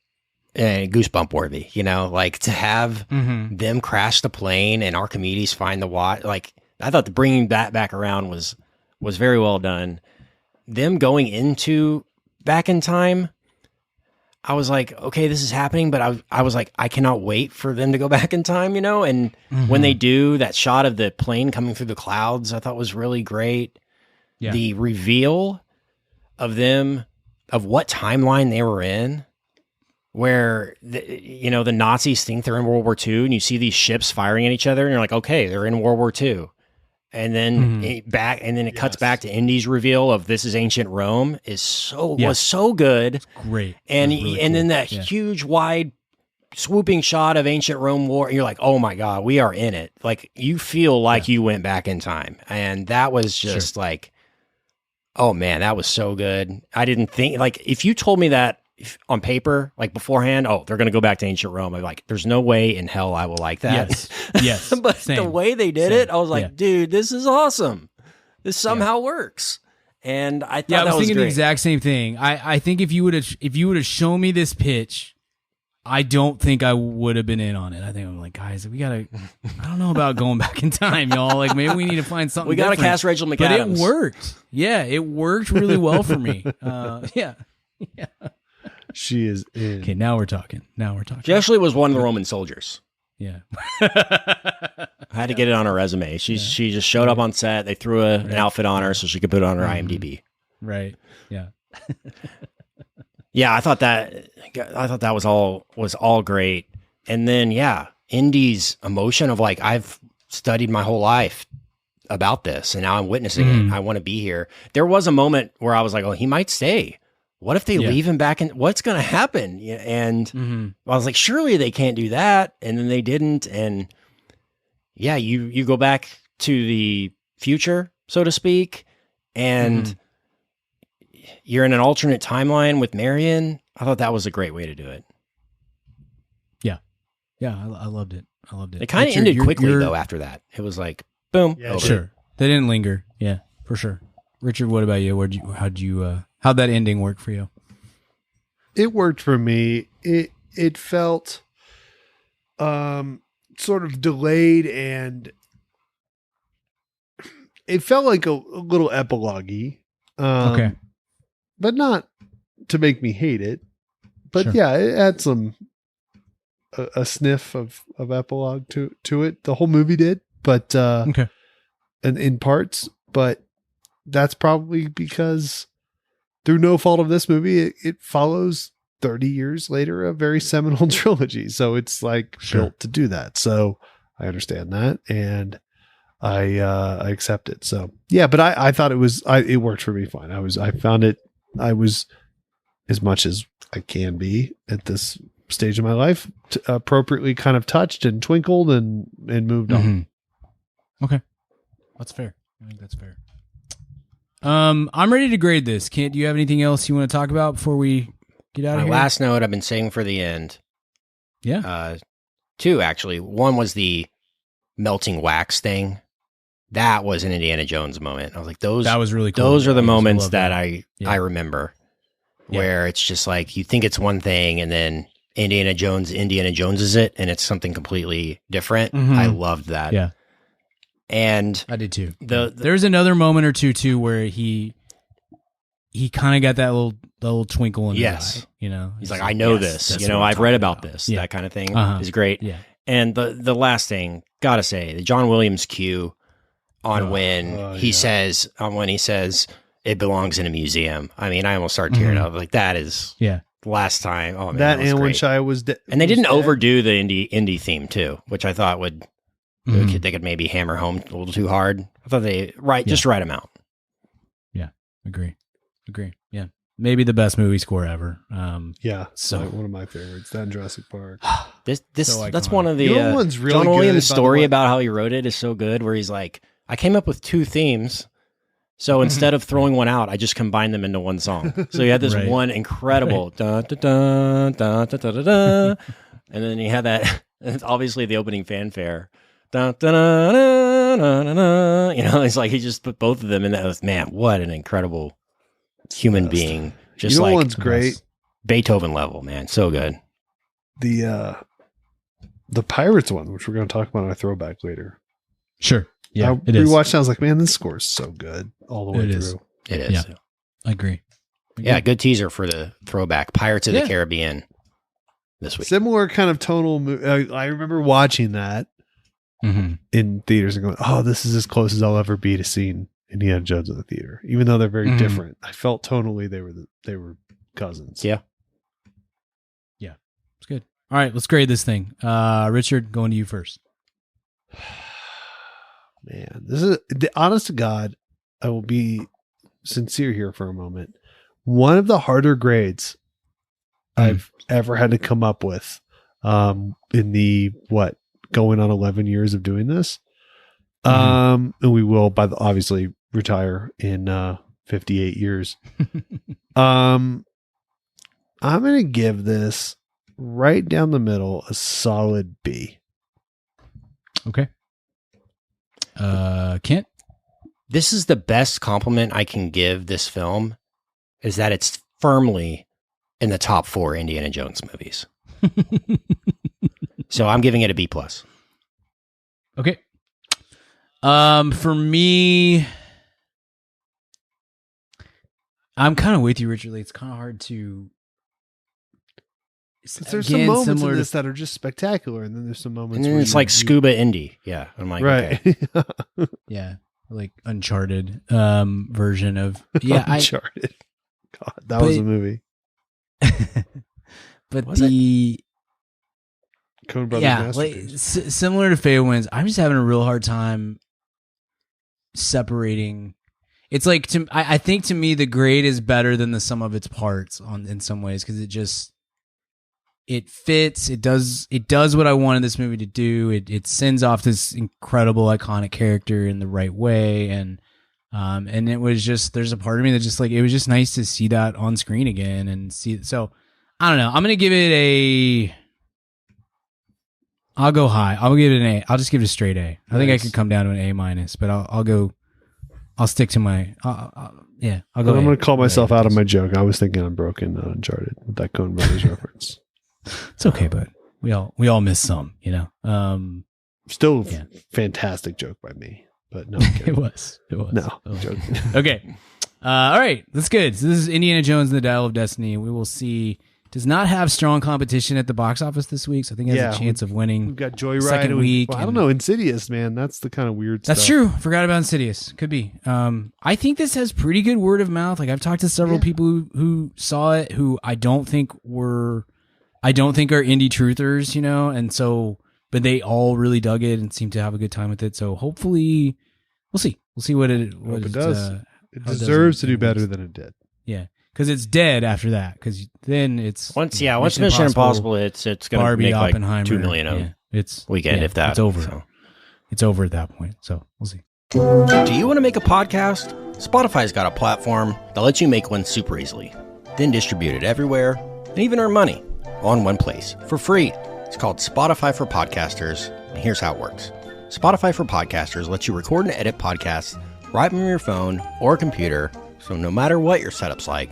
goosebump worthy, you know, like to have them crash the plane and Archimedes find the watch. Like I thought the bringing that back around was very well done. Them going into back in time, I was like, okay, this is happening, but I was like, I cannot wait for them to go back in time, you know? And when they do, that shot of the plane coming through the clouds, I thought was really great. Yeah. The reveal of them, of what timeline they were in, where, the Nazis think they're in World War II, and you see these ships firing at each other, and you're like, okay, they're in World War II. And then it cuts back to Indy's reveal of this is ancient Rome was so good. Great. And It was really and then cool. that huge wide swooping shot of ancient Rome war, and you're like, oh my God, we are in it. Like you feel like you went back in time. And that was just like, oh man, that was so good. I didn't think, like, if you told me that on paper, like beforehand, oh, they're going to go back to ancient Rome, I'm like, there's no way in hell I will like that. Yes. But Same. the way they did it, I was like, Yeah. dude, this is awesome. This somehow works. And I thought Yeah, I was that was thinking great. the exact same thing. I think if you would have shown me this pitch, I don't think I would have been in on it. I think I'm like, guys, I don't know about going back in time, y'all. Like maybe we need to find something. We got to different. cast Rachel McAdams. But it worked. Yeah, it worked really well for me. Yeah. She is in. Okay, now we're talking. She actually was one of the Roman soldiers. Yeah. I had to get it on her resume. She just showed up on set. They threw an outfit on her so she could put it on her IMDb. Right. Yeah. Yeah, I thought that was all great. And then Indy's emotion of like, I've studied my whole life about this and now I'm witnessing it. I want to be here. There was a moment where I was like, oh, he might stay. What if they leave him back in? What's going to happen? And I was like, surely they can't do that. And then they didn't. And yeah, you go back to the future, so to speak, and you're in an alternate timeline with Marion. I thought that was a great way to do it. Yeah, I loved it. It kind of ended quickly though. After that, it was like boom. Yeah, over. Sure, they didn't linger. Yeah, for sure. Richard, what about you? How'd that ending work for you? It worked for me. It felt sort of delayed, and it felt like a little epilogue-y. Okay. But not to make me hate it. But Sure. yeah, it had a sniff of epilogue to it. The whole movie did, but Okay. and in parts, but that's probably because through no fault of this movie, it follows 30 years later a very seminal trilogy. So it's like built to do that. So I understand that, and I accept it. So yeah, but I thought it worked for me fine. I found it. I was, as much as I can be at this stage of my life, appropriately kind of touched and twinkled and moved on. Okay, that's fair. I think that's fair. I'm ready to grade this. Kent, do you have anything else you want to talk about before we get out of My here? last note I've been saving for the end. Yeah. Two actually. One was the melting wax thing. That was an Indiana Jones moment. I was like, That was really cool. Those are the Yes, I moments love that that. I remember, Yeah. where it's just like you think it's one thing, and then Indiana Jones is it, and it's something completely different. I loved that. Yeah. And I did too. The- There's another moment or two too where he kind of got that little twinkle in his Yes. eye. You know, he's like, I know yes, this. that's You know, what I'm I've read talking about this. Yeah. That kind of thing Uh-huh. is great. Yeah. And the last thing, gotta say, the John Williams cue on when he says it belongs in a museum. I mean, I almost started tearing up. Like that is Yeah. the last time. Oh man, That was and when great. Shia was dead. And they didn't overdo the indie theme too, which I thought would they could maybe hammer home a little too hard. I thought they just right amount. Yeah. Agree. Yeah. Maybe the best movie score ever. Yeah, So- one of my favorites. That and Jurassic Park. This So that's iconic. one of the You know one's really John good, Williams' by the story way? about how he wrote it is so good. Where he's like, I came up with two themes. So instead of throwing one out, I just combined them into one song. So he had this Right. one incredible da da da da da da da da, and then he had that. It's obviously the opening fanfare. Da, da, da, da, da, da, da. You know, it's like he just put both of them in that. Man, what an incredible human being! Just You know like one's great. Beethoven level, man, so good. the Pirates one, which we're going to talk about in our throwback later. Sure. Yeah, I rewatched. I was like, man, this score's so good all the way It through. is. It is. Yeah. I agree. Yeah, good teaser for the throwback Pirates of the Caribbean this week. Similar kind of tonal. I remember watching that in theaters and going, "Oh, this is as close as I'll ever be to seeing Indiana Jones in the theater." Even though they're very different, I felt tonally they were cousins. Yeah. Yeah, it's good. All right, let's grade this thing. Richard, going to you first. Man, this is the honest to God. I will be sincere here for a moment. One of the harder grades I've ever had to come up with in the going on 11 years of doing this. And we will obviously retire in 58 years. I'm going to give this right down the middle a solid B. Okay. Kent? This is the best compliment I can give this film, is that it's firmly in the top 4 Indiana Jones movies. So I'm giving it a B+. Okay. For me, I'm kind of with you, Richard Lee. It's kind of hard to. There's some moments in this that are just spectacular, and then there's some moments. And then where it's like Scuba Indie. Yeah. I'm like, right. okay. Yeah. Like Uncharted version of. Yeah. Uncharted. God, that was a movie. But Was Coen Brothers masterpiece. similar to Faye Winds, I'm just having a real hard time separating. It's like I think to me the grade is better than the sum of its parts in some ways, because it fits, it does what I wanted this movie to do. It sends off this incredible iconic character in the right way, and it was just, there's a part of me that just like, it was just nice to see that on screen again and see. So I don't know. I'm gonna give it I'll go high. I'll give it an A. I'll just give it a straight A. I think I could come down to an A-, but I'll stick to my, yeah. I'll go. I'm going to call myself out of my joke. I was thinking I'm broken, not Uncharted, with that Coen Brothers reference. It's okay, but we all miss some, you know. Still fantastic joke by me, but no. It was. No. Joking. Okay. All right. That's good. So this is Indiana Jones and the Dial of Destiny. We will see. Does not have strong competition at the box office this week, so I think it has a chance of winning. We've got Joyride. Second week. I don't know. Insidious, man. That's the kind of weird stuff. That's true. Forgot about Insidious. Could be. I think this has pretty good word of mouth. Like, I've talked to several people who saw it who I don't think are indie truthers, you know, and so, but they all really dug it and seem to have a good time with it. So hopefully, we'll see. We'll see what it does. It deserves to do better than it did. Yeah. Because it's dead after that. Because then it's once Mission Impossible hits, it's going to make like Oppenheimer, 2 million of it's weekend if that. It's over. So. It's over at that point. So we'll see. Do you want to make a podcast? Spotify's got a platform that lets you make one super easily, then distribute it everywhere, and even earn money all in one place for free. It's called Spotify for Podcasters, and here's how it works. Spotify for Podcasters lets you record and edit podcasts right from your phone or computer, so no matter what your setup's like,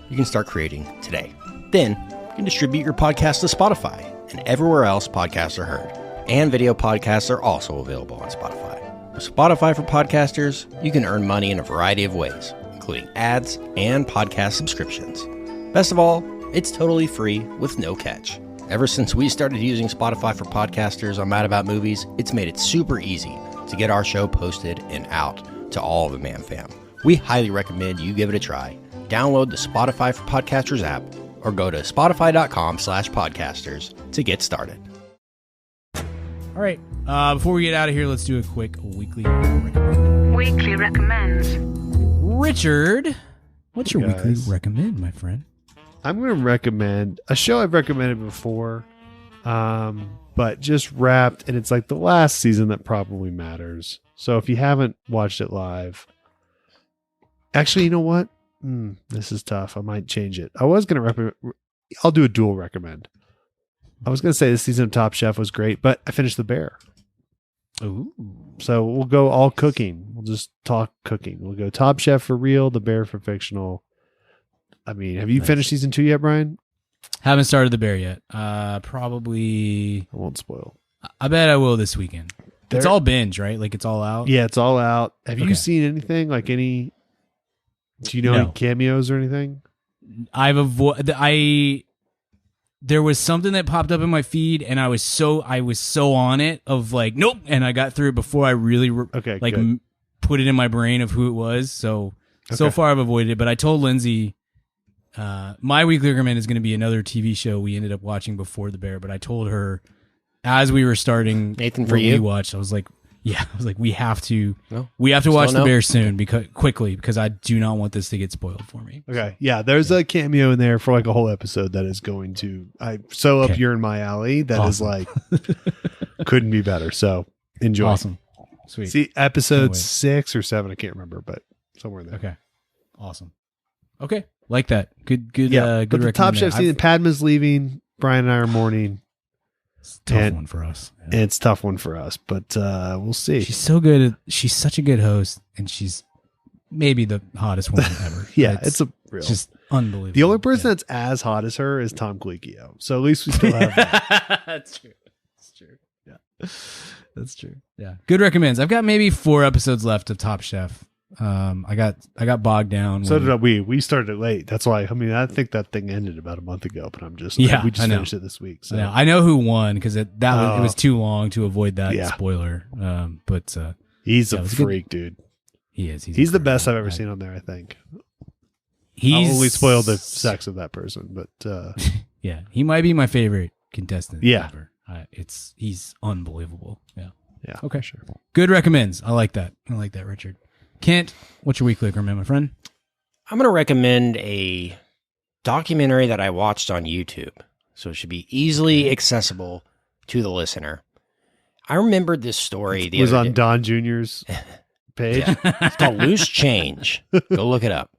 you can start creating today. Then, you can distribute your podcast to Spotify and everywhere else podcasts are heard. And video podcasts are also available on Spotify. With Spotify for Podcasters, you can earn money in a variety of ways, including ads and podcast subscriptions. Best of all, it's totally free with no catch. Ever since we started using Spotify for Podcasters on Mad About Movies, it's made it super easy to get our show posted and out to all of the Man Fam. We highly recommend you give it a try. Download the Spotify for Podcasters app or go to spotify.com/podcasters to get started. All right. Before we get out of here, let's do a quick weekly recommend. Weekly recommends. Richard, what's your weekly Guys. recommend, my friend? I'm going to recommend a show I've recommended before, but just wrapped, and it's like the last season that probably matters. So if you haven't watched it live, actually, you know what? This is tough. I might change it. I was going to recommend. I'll do a dual recommend. I was going to say this season of Top Chef was great, but I finished The Bear. Ooh. So we'll go all cooking. We'll just talk cooking. We'll go Top Chef for real, The Bear for fictional. I mean, have you finished season 2 yet, Brian? Haven't started the bear yet. Probably. I won't spoil. I bet I will this weekend. It's There- all binge, right? Like it's all out. Yeah, it's all out. Have Okay. you seen anything like any? Do you know No. any cameos or anything? There was something that popped up in my feed, and I was so on it of like nope, and I got through it before I really Okay, like good. put it in my brain of who it was. So Okay. far I've avoided it, but I told Lindsay my weekly recommend is going to be another TV show we ended up watching before the bear, but I told her as we were starting Nathan, for what you? we watched, I was like we have to No? watch Still the no? bear soon because I do not want this to get spoiled for me. Okay, yeah, there's a cameo in there for like a whole episode that is going to up Okay. you're in my alley. That is Awesome. like couldn't be better. So enjoy. Awesome. Sweet. See episode Can't wait. 6 or 7, I can't remember, but somewhere in there. Okay. Awesome. Okay. Like that. Good. Yeah, Good. but the Top Chef season, Padma's leaving. Brian and I are mourning. It's a tough and- one for us. Yeah. And it's a tough one for us, but we'll see. She's so good. She's such a good host, and she's maybe the hottest woman ever. Yeah, it's a real. just unbelievable. The only person that's as hot as her is Tom Colicchio. So at least we still have that. That's true. That's true. Yeah, that's true. Yeah, good recommends. I've got maybe 4 episodes left of Top Chef. I got bogged down. So when- did we. We started late. That's why. I mean, I think that thing ended about a month ago, but I'm just Yeah, we just I know. finished it this week. So I know who won because it Oh. was too long to avoid that Yeah. spoiler. But he's Yeah, a it was good. freak, dude. he is. He's the best I've incredible. ever seen on there. I think. He's I'll only spoil the sex of that person, but Yeah, he might be my favorite contestant. Yeah. ever. He's unbelievable. Yeah. yeah, Okay. sure. Good recommends. I like that, Richard. Kent, what's your weekly recommend, my friend? I'm going to recommend a documentary that I watched on YouTube. So it should be easily accessible to the listener. I remembered this story It the was other on day. Don Jr.'s page. It's called Loose Change. Go look it up.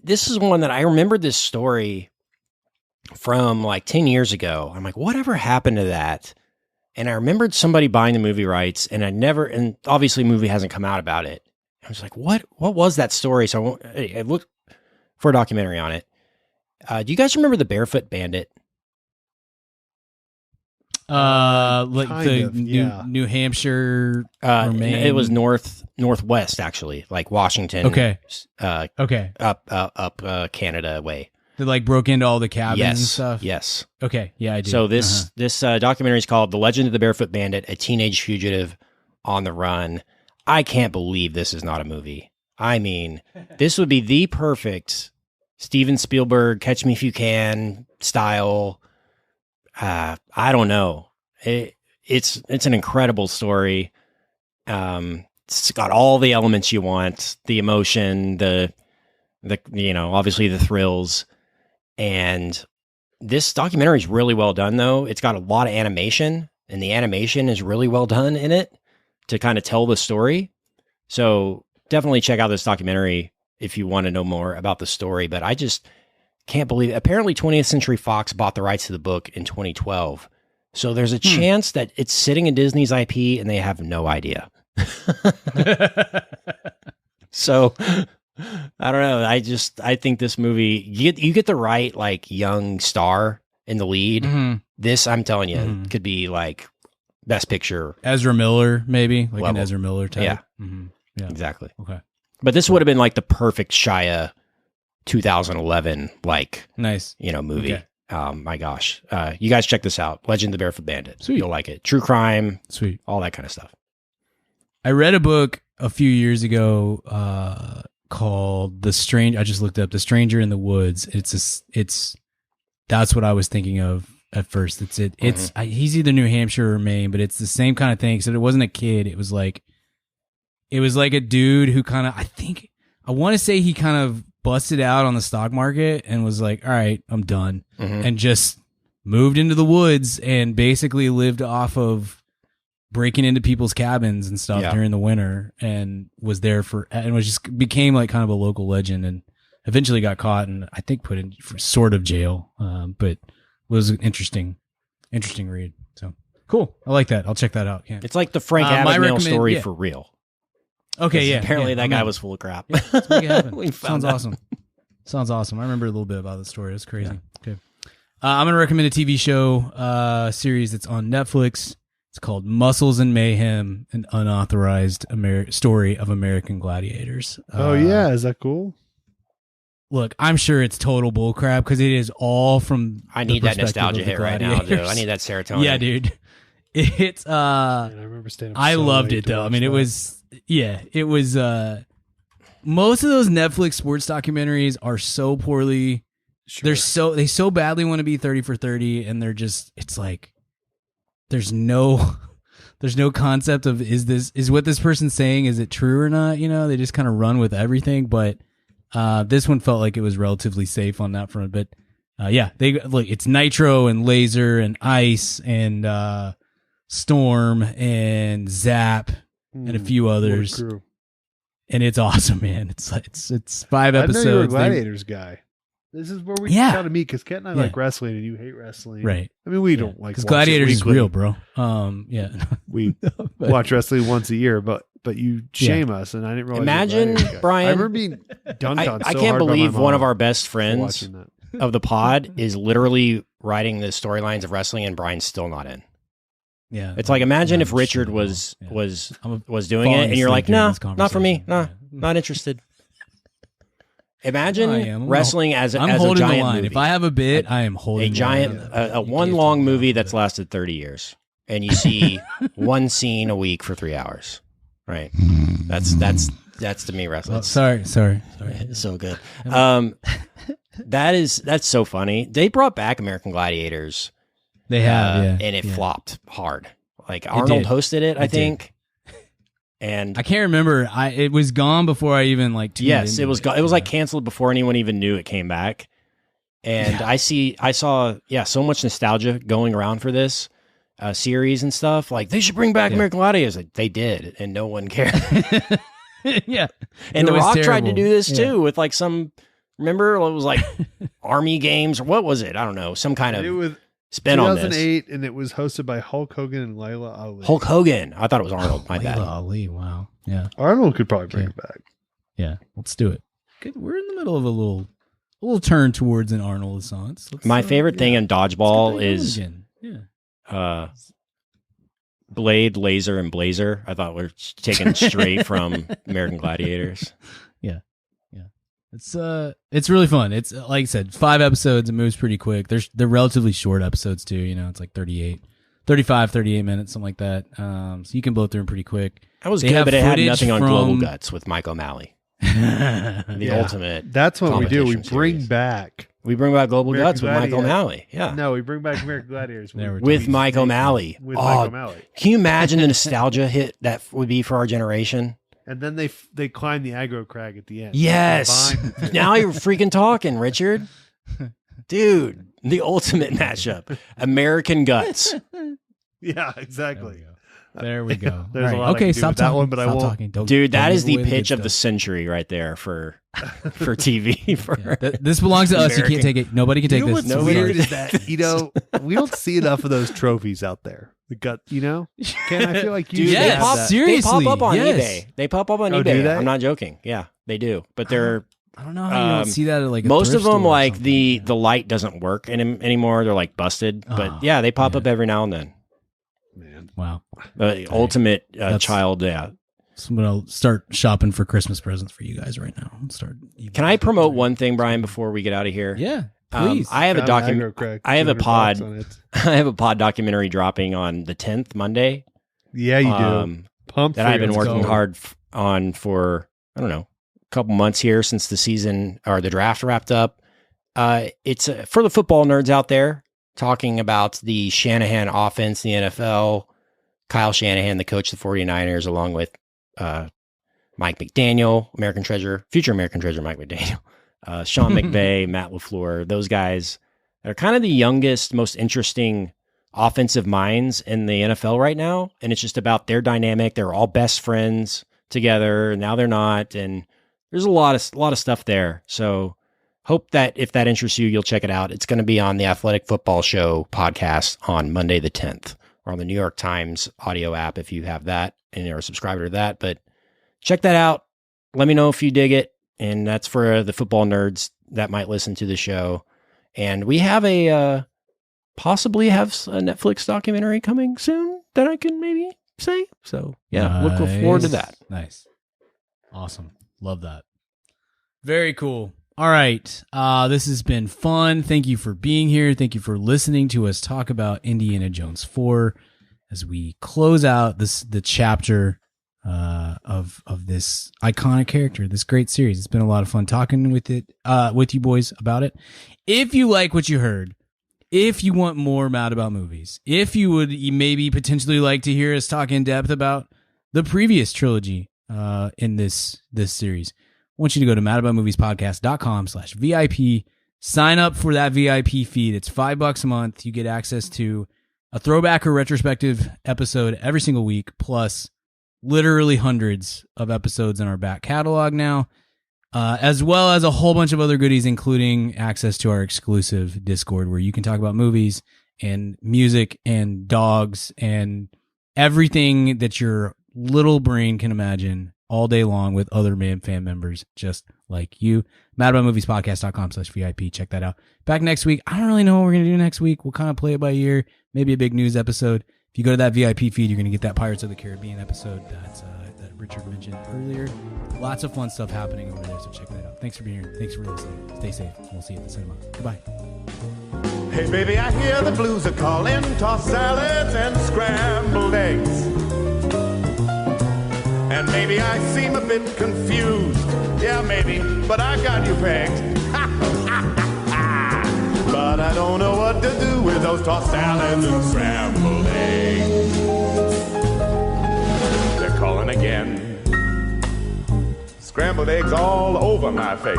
This is one that I remembered this story from like 10 years ago. I'm like, whatever happened to that? And I remembered somebody buying the movie rights, and and obviously the movie hasn't come out about it. I was like, what was that story? So I looked for a documentary on it. Do you guys remember the Barefoot Bandit? Like Kind the of, yeah. New Hampshire. Or Maine? It was northwest, actually, like Washington. Okay. Uh, Okay. up Canada way. They like broke into all the cabins and Yes. stuff. Yes. Okay. Yeah, I do. So this documentary is called "The Legend of the Barefoot Bandit: A Teenage Fugitive on the Run." I can't believe this is not a movie. I mean, this would be the perfect Steven Spielberg Catch Me If You Can style. I don't know. It's an incredible story. It's got all the elements you want: the emotion, the obviously the thrills, and this documentary is really well done. Though it's got a lot of animation, and the animation is really well done in it to kind of tell the story. So definitely check out this documentary if you want to know more about the story. But I just can't believe it. Apparently 20th Century Fox bought the rights to the book in 2012. So there's a chance that it's sitting in Disney's IP and they have no idea. So I don't know. I think this movie, you get the right like young star in the lead. Mhm. This, I'm telling you, Mhm. could be like best picture. Ezra Miller, maybe like an Level. Ezra Miller type. Yeah. Mhm. Yeah. Exactly. Okay. But this would have been like the perfect Shia 2011 like, Nice. movie. Okay. My gosh. You guys check this out. Legend of the Barefoot Bandit. Sweet. You'll like it. True crime, Sweet. all that kind of stuff. I read a book a few years ago called The Strange. I just looked up The Stranger in the Woods. It's that's what I was thinking of at first. He's either New Hampshire or Maine, but it's the same kind of thing. So it wasn't a kid. It was like a dude who kind of, I want to say he kind of busted out on the stock market and was like, all right, I'm done. Mhm. And just moved into the woods and basically lived off of breaking into people's cabins and stuff Yeah. during the winter, and was there became like kind of a local legend, and eventually got caught and I think put in for sort of jail. But was an interesting read. So cool. I like that. I'll check that out. Yeah. It's like the Frank my Abagnale story yeah. for real. Okay. 'Cause Yeah. Apparently yeah, that I'm guy in. was full of crap. Let's make it happen. We found Sounds out. awesome. Sounds awesome. I remember a little bit about the story. It's crazy. Okay. I'm going to recommend a TV show series that's on Netflix. It's called Muscles and Mayhem, an unauthorized story of American gladiators. Yeah. Is that cool? Look, I'm sure it's total bullcrap because it is all from. I need that nostalgia hit right now, dude. I need that serotonin. Yeah, dude. It's Man, I remember staying up I so loved late it to though. I watch mean, it that. was most of those Netflix sports documentaries are so poorly. Sure. They so badly want to be 30 for 30, and they're just, it's like there's no concept of is what this person's saying, is it true or not? You know, they just kind of run with everything. But this one felt like it was relatively safe on that front. But it's Nitro and Laser and Ice and Storm and Zap and a few others. What a crew. And it's awesome, man. It's 5 I episodes. know you're a Gladiators guy. This is where we kind of meet, because Kent and I Yeah. like wrestling and you hate wrestling. Right. I mean, we don't like because watch it Gladiators is weekly. real, bro. Yeah. We But- watch wrestling once a year, but you shame us, and I didn't realize. Imagine, you're a Gladiators guy. Brian, I remember being dunked on. I so can't hard by my believe one mom of our best for friends watching that. of the pod is literally writing the storylines of wrestling, and Brian's still not in. Yeah. It's like, imagine I'm if not Richard interested at all. was Yeah. I'm doing it, falling and you're like, asleep during no, this not for me, conversation. no, Yeah. not interested. Imagine I am. I'm wrestling as I'm a holding giant the line. movie. If I have a bit, I am a holding giant, the line. a one long movie that's lasted 30 years, and you see one scene a week for 3 hours, right? That's to me wrestling. Oh, sorry. It's so good. That's so funny. They brought back American Gladiators. They have, and it yeah. flopped hard. Like Arnold did. hosted it, I It did. think. And I can't remember. It was gone before I even like. tuned yes, into it was. It was like canceled before anyone even knew it came back. And I saw so much nostalgia going around for this series and stuff. Like, they should bring back American Gladiators. Like, they did, and no one cared. Yeah, And It The was Rock tried to terrible. do this Yeah. too with like some. Remember, it was like Army Games or what was it? I don't know. Some kind It of was spin on this. 2008, and it was hosted by Hulk Hogan and Layla Ali. Hulk Hogan. I thought it was Arnold. My Layla bad. Ali. Wow. Yeah. Arnold could probably bring it back. Yeah. Let's do it. Good. We're in the middle of a little turn towards an Arnold song. My favorite thing in dodgeball is yeah. Blade, Laser, and Blazer. I thought we're taken straight from American Gladiators. It's really fun. It's like I said, 5 episodes. It moves pretty quick. They're relatively short episodes too. You know, it's like 35, 38 minutes, something like that. So you can blow through them pretty quick. That was They good, have but it had footage nothing on Global from- Guts with Mike O'Malley. The The ultimate. That's what we do. We competition bring series. back. We bring back Global American Guts with Mike Gladiator. O'Malley. Yeah. No, we bring back American Gladiators There we go. With Mike O'Malley. With Oh, Mike O'Malley. Can you imagine the nostalgia hit that would be for our generation? And then they climb the aggro crag at the end. Yes. Combine the two. Now you're freaking talking, Richard. Dude, the ultimate matchup. American Guts. Yeah, exactly. There we go. There's All a right. lot I Okay, can do stop with that talking. one, but I Stop won't. talking. Don't, Dude, don't that give is the away good pitch of the stuff. century right there for TV. For Yeah, this belongs to us. You can't American- take it. Nobody can You take know this. what's Nobody- weird is that, we don't see enough of those trophies out there. The gut, Ken, I feel like you Dude, should Yes, have that. seriously. they pop up on yes. eBay. They pop up on Oh, do eBay. they? I'm not joking. Yeah, they do. But they're I don't know how you don't see that at like a most of thrift them store or like something. the light doesn't work anymore. They're like busted. Oh, But yeah, they pop yeah. up every now and then. Man. Wow. Ultimate That's- child. Yeah. So I'm gonna start shopping for Christmas presents for you guys right now. Start. Can I promote one thing, Brian, before we get out of here? Yeah, please. I have a Found document. aggro crag, I have a 200 pod. bucks on it. I have a pod documentary dropping on the 10th, Monday. Yeah, you do. Pumped That for I've been you. working go. hard on for, I don't know, a couple months here since the season or the draft wrapped up. It's for the football nerds out there talking about the Shanahan offense in the NFL. Kyle Shanahan, the coach of the 49ers, along with Mike McDaniel, future American treasure Mike McDaniel, Sean McVay, Matt LaFleur, those guys are kind of the youngest, most interesting offensive minds in the NFL right now. And it's just about their dynamic. They're all best friends together. And now they're not. And there's a lot of stuff there. So hope that if that interests you, you'll check it out. It's going to be on the Athletic Football Show podcast on Monday the 10th, or on the New York Times audio app if you have that and you're a subscriber to that. But check that out. Let me know if you dig it. And that's for the football nerds that might listen to the show. And we have possibly have a Netflix documentary coming soon that I can maybe say. So yeah, look forward to that. Nice. Awesome. Love that. Very cool. All right. This has been fun. Thank you for being here. Thank you for listening to us talk about Indiana Jones 4 as we close out the chapter of this iconic character, this great series. It's been a lot of fun talking with you boys about it. If you like what you heard, if you want more Mad About Movies, if you would maybe potentially like to hear us talk in depth about the previous trilogy in this series, I want you to go to madaboutmoviespodcast.com/VIP. Sign up for that VIP feed. It's $5 a month. You get access to a throwback or retrospective episode every single week, plus literally hundreds of episodes in our back catalog now, as well as a whole bunch of other goodies, including access to our exclusive Discord where you can talk about movies and music and dogs and everything that your little brain can imagine all day long with other fan members just like you. madaboutmoviespodcast.com/VIP. Check that out. Back next week. I don't really know what we're going to do next week. We'll kind of play it by ear. Maybe a big news episode. If you go to that VIP feed, you're going to get that Pirates of the Caribbean episode that Richard mentioned earlier. Lots of fun stuff happening over there, so check that out. Thanks for being here. Thanks for listening. Stay safe. We'll see you at the cinema. Goodbye. Hey baby, I hear the blues are calling, tossed salads and scrambled eggs. And maybe I seem a bit confused. Yeah, maybe, but I got you pegged. But I don't know what to do with those tossed salads and scrambled eggs. They're calling again. Scrambled eggs all over my face.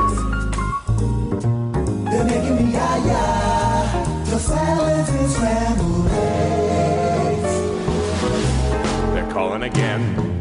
They're making me yah-yah. The salads and scrambled eggs. They're calling again.